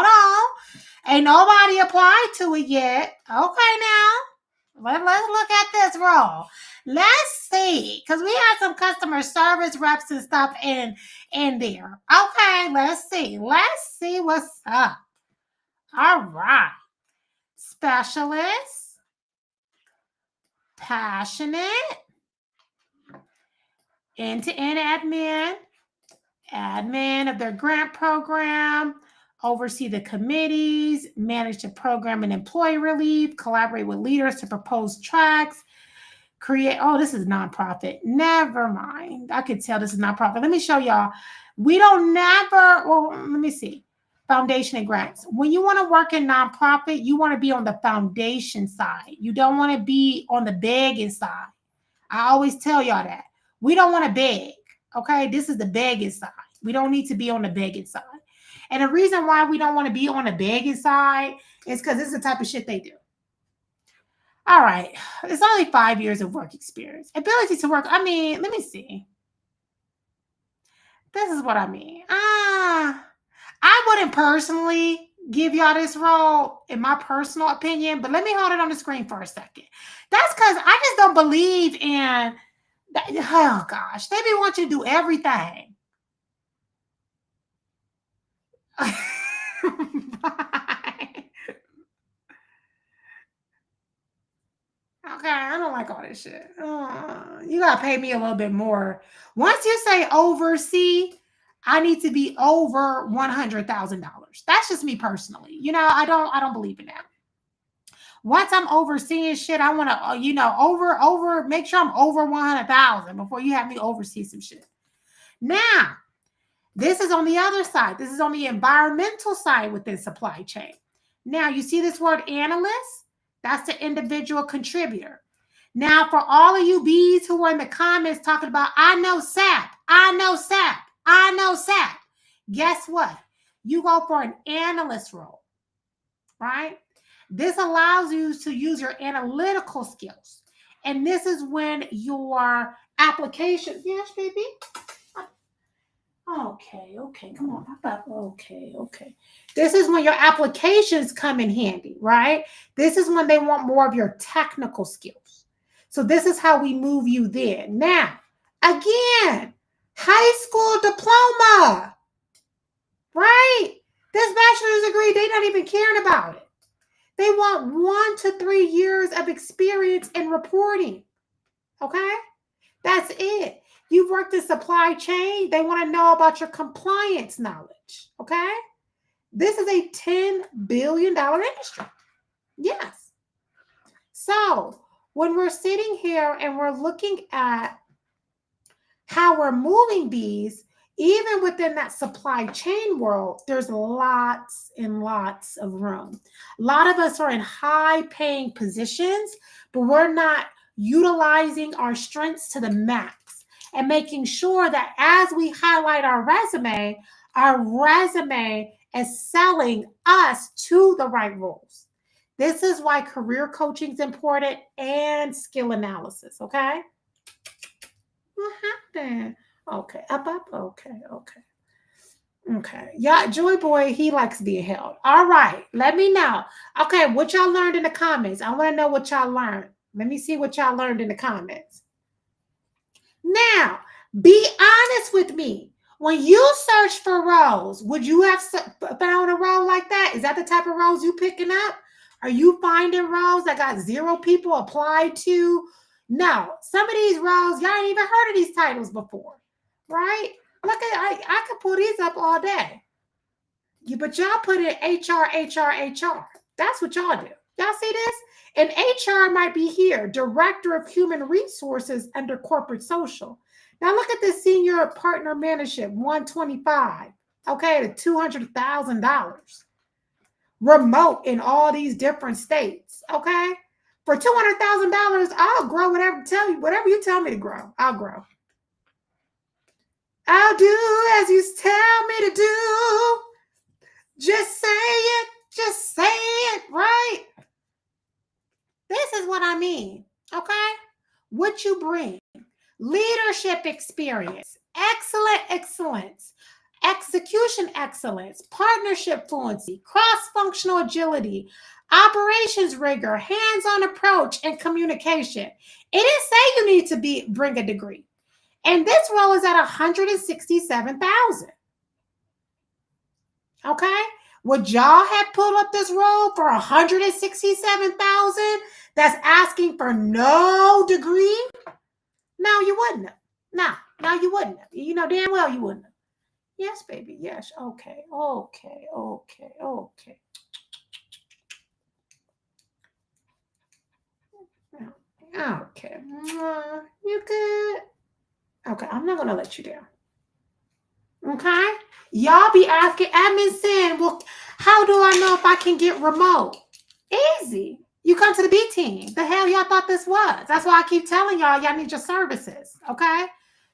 on. Ain't nobody applied to it yet. Okay, now. Let's look at this role. Let's see. Because we had some customer service reps and stuff in there. Okay, let's see. Let's see what's up. All right. Specialist. Passionate. End-to-end admin of their grant program, oversee the committees, manage the program and employee relief, collaborate with leaders to propose tracks, create. Oh, this is nonprofit. Never mind. I could tell this is nonprofit. Let me show y'all. We don't never, well, let me see. Foundation and grants. When you want to work in nonprofit, you want to be on the foundation side. You don't want to be on the begging side. I always tell y'all that. We don't want to beg. Okay. This is the begging side. We don't need to be on the begging side. And the reason why we don't want to be on the begging side is because this is the type of shit they do. All right. It's only 5 years of work experience. Ability to work. I mean, let me see. This is what I mean. I wouldn't personally give y'all this role in my personal opinion, but let me hold it on the screen for a second. That's because I just don't believe in that. Oh gosh, they be want you to do everything. Okay, I don't like all this shit. You gotta pay me a little bit more. Once you say oversee, I need to be over $100,000. That's just me personally. I don't believe in that. Once I'm overseeing shit, I want to, make sure I'm over 100,000 before you have me oversee some shit. Now, this is on the other side. This is on the environmental side within supply chain. Now, you see this word analyst? That's the individual contributor. Now, for all of you bees who are in the comments talking about, I know SAP, guess what? You go for an analyst role, right? This allows you to use your analytical skills. And this is when your application, yes, baby. Okay, come on. Okay. This is when your applications come in handy, right? This is when they want more of your technical skills. So this is how we move you there. Now, again, high school diploma, right? This bachelor's degree, they're not even caring about it. They want 1 to 3 years of experience in reporting, okay? That's it. You've worked in supply chain. They want to know about your compliance knowledge. Okay. This is a $10 billion industry. Yes. So when we're sitting here and we're looking at how we're moving bees, even within that supply chain world, there's lots and lots of room. A lot of us are in high paying positions, but we're not utilizing our strengths to the max. And making sure that as we highlight our resume is selling us to the right roles. This is why career coaching is important and skill analysis, okay? What happened? Okay, up. Okay. Yeah, Joy Boy, he likes being held. All right, let me know. Okay, what y'all learned in the comments? I want to know what y'all learned. Let me see what y'all learned in the comments. Now, be honest with me. When you search for roles, would you have found a role like that? Is that the type of roles you picking up? Are you finding roles that got 0 people applied to? No. Some of these roles, y'all ain't even heard of these titles before, right? Look at, I could pull these up all day. But y'all put in HR. That's what y'all do. Y'all see this? And HR might be here, Director of Human Resources under Corporate Social. Now look at this senior partner managership, 125, okay, to $200,000. Remote in all these different states, okay? For $200,000, I'll grow whatever you tell me to grow, I'll grow. I'll do as you tell me to do. Just say it, right? This is what I mean, okay? What you bring. Leadership experience, excellence, execution excellence, partnership fluency, cross-functional agility, operations rigor, hands-on approach, and communication. It didn't say you need to bring a degree. And this role is at $167,000. Okay? Would y'all have pulled up this role for $167,000 that's asking for no degree? No, you wouldn't have. No, you wouldn't have. You know damn well you wouldn't have. Yes, baby. Yes. Okay. Okay. Okay. Okay. Okay. You good? Okay. I'm not gonna let you down. Okay. Y'all be asking admin saying, well, how do I know if I can get remote? Easy. You come to the B team. The hell y'all thought this was? That's why I keep telling y'all need your services. Okay.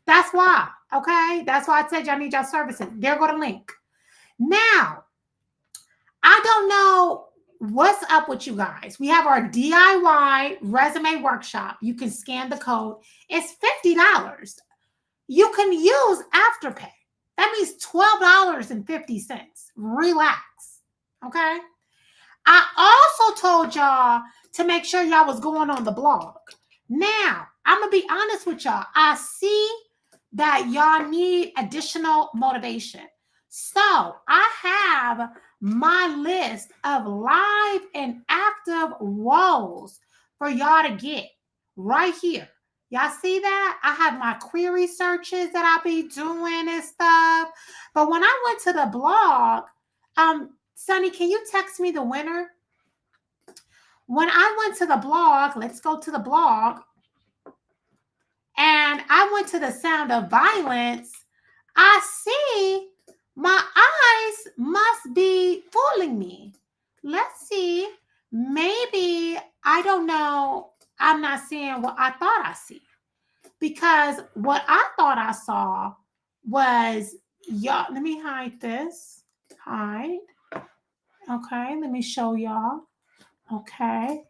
That's why. Okay. That's why I said y'all need your services. There go the link. Now, I don't know what's up with you guys. We have our DIY resume workshop. You can scan the code. It's $50. You can use Afterpay. That means $12.50. Relax. Okay. I also told y'all to make sure y'all was going on the blog. Now, I'm going to be honest with y'all. I see that y'all need additional motivation. So I have my list of live and active roles for y'all to get right here. Y'all see that? I have my query searches that I'll be doing and stuff. But when I went to the blog, Sonny, can you text me the winner? When I went to the blog, let's go to the blog, and I went to the sound of violence, I see my eyes must be fooling me. Let's see. Maybe, I don't know, I'm not seeing what I thought I see. Because what I thought I saw was, y'all, let me hide this. Hide. Okay, let me show y'all. Okay.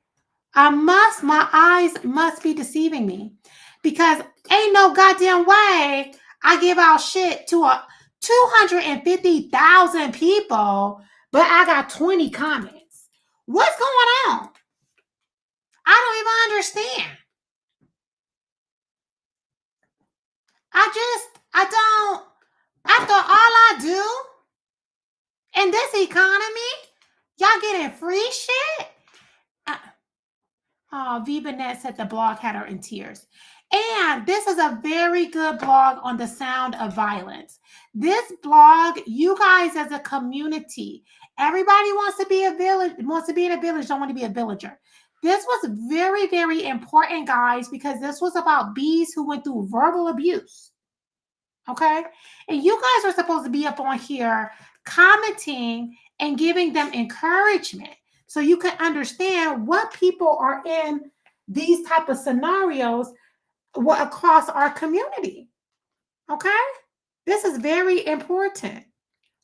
My eyes must be deceiving me because ain't no goddamn way I give out shit to a 250,000 people, but I got 20 comments. What's going on? I don't even understand. I don't, after all I do in this economy, y'all getting free shit? Oh, Viva said the blog had her in tears. And this is a very good blog on the sound of violence. This blog, you guys as a community, everybody wants to be a village, wants to be in a village, don't want to be a villager. This was very, very important, guys, because this was about bees who went through verbal abuse. Okay? And you guys are supposed to be up on here commenting and giving them encouragement so you can understand what people are in these type of scenarios across our community. Okay? This is very important.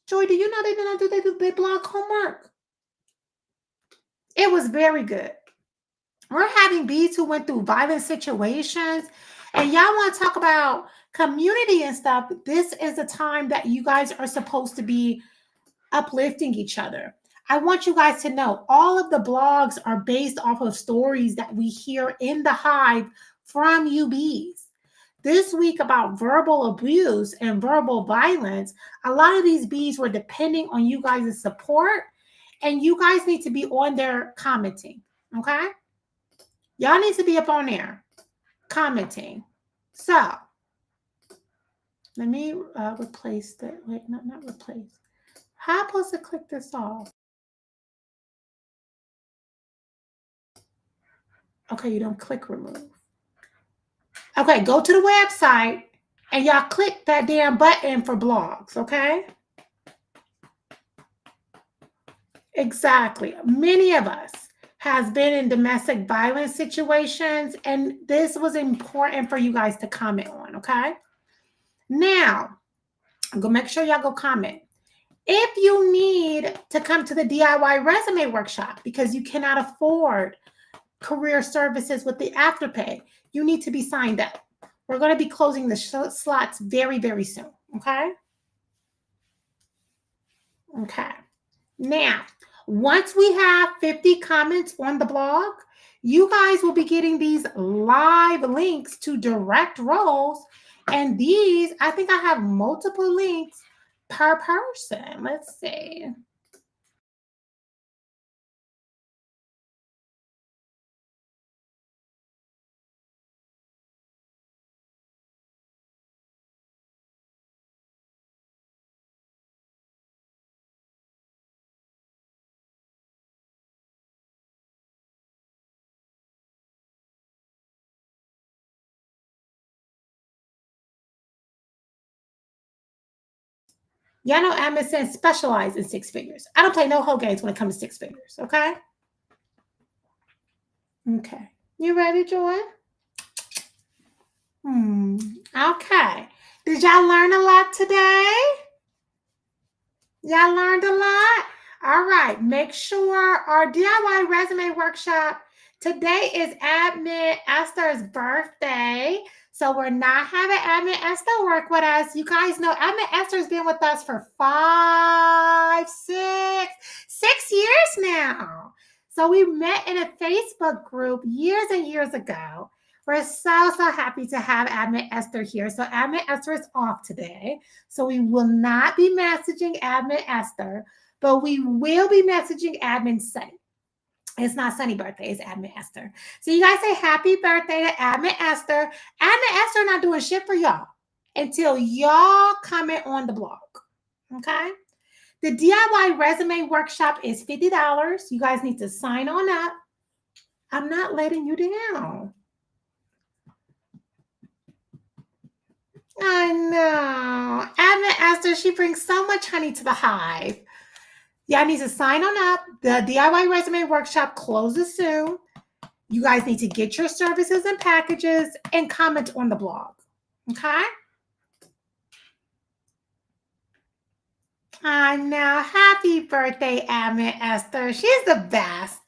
Joy, do you know they did not do their blog homework? It was very good. We're having bees who went through violent situations, and y'all want to talk about community and stuff. This is the time that you guys are supposed to be uplifting each other. I want you guys to know all of the blogs are based off of stories that we hear in the hive from you bees. This week about verbal abuse and verbal violence, a lot of these bees were depending on you guys' support, and you guys need to be on there commenting, okay? Y'all need to be up on there commenting. So let me replace that. Wait, not replace. How am I supposed to click this off? Okay, you don't click remove. Okay, go to the website and y'all click that damn button for blogs, okay? Exactly. Many of us has been in domestic violence situations, and this was important for you guys to comment on, okay? Now, go make sure y'all go comment. If you need to come to the DIY resume workshop because you cannot afford career services with the Afterpay, you need to be signed up. We're going to be closing the slots very, very soon. Okay. Okay. Now, once we have 50 comments on the blog, you guys will be getting these live links to direct roles. And these, I think I have multiple links per person. Let's see. Y'all know admin says specialize in six figures. I don't play no whole games when it comes to six figures, okay? Okay. You ready, Joy? Okay. Did y'all learn a lot today? Y'all learned a lot? All right. Make sure our DIY resume workshop, today is Admin Esther's birthday. So we're not having Admin Esther work with us. You guys know Admin Esther's been with us for 6 years now. So we met in a Facebook group years and years ago. We're so happy to have Admin Esther here. So Admin Esther is off today. So we will not be messaging Admin Esther, but we will be messaging Admin Sunny. It's not Sunny birthday, it's Admin Esther. So you guys say happy birthday to Admin Esther. Admin Esther not doing shit for y'all until y'all comment on the blog, okay? The DIY resume workshop is $50. You guys need to sign on up. I'm not letting you down. I know. Admin Esther, she brings so much honey to the hive. Y'all need to sign on up. The DIY resume workshop closes soon. You guys need to get your services and packages and comment on the blog. Okay? I know. Happy birthday, Admin Esther. She's the best.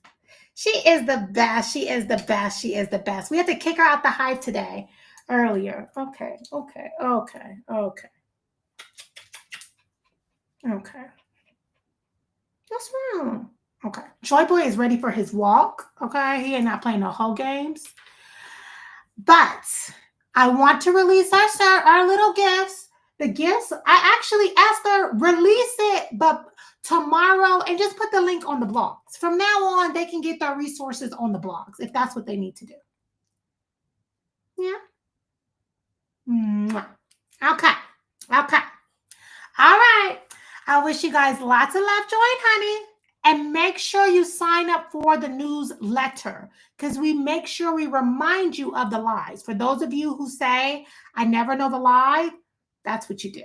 She is the best. She is the best. She is the best. We had to kick her out the hive today. Earlier. Okay. What's wrong? Okay. Joy Boy is ready for his walk. Okay. He ain't not playing no whole games. But I want to release our little gifts. The gifts, I actually asked her, release it, but tomorrow, and just put the link on the blogs. From now on, they can get their resources on the blogs if that's what they need to do. Yeah. Okay. All right. I wish you guys lots of love, joy, and honey. And make sure you sign up for the newsletter because we make sure we remind you of the lies. For those of you who say, I never know the lie, that's what you do.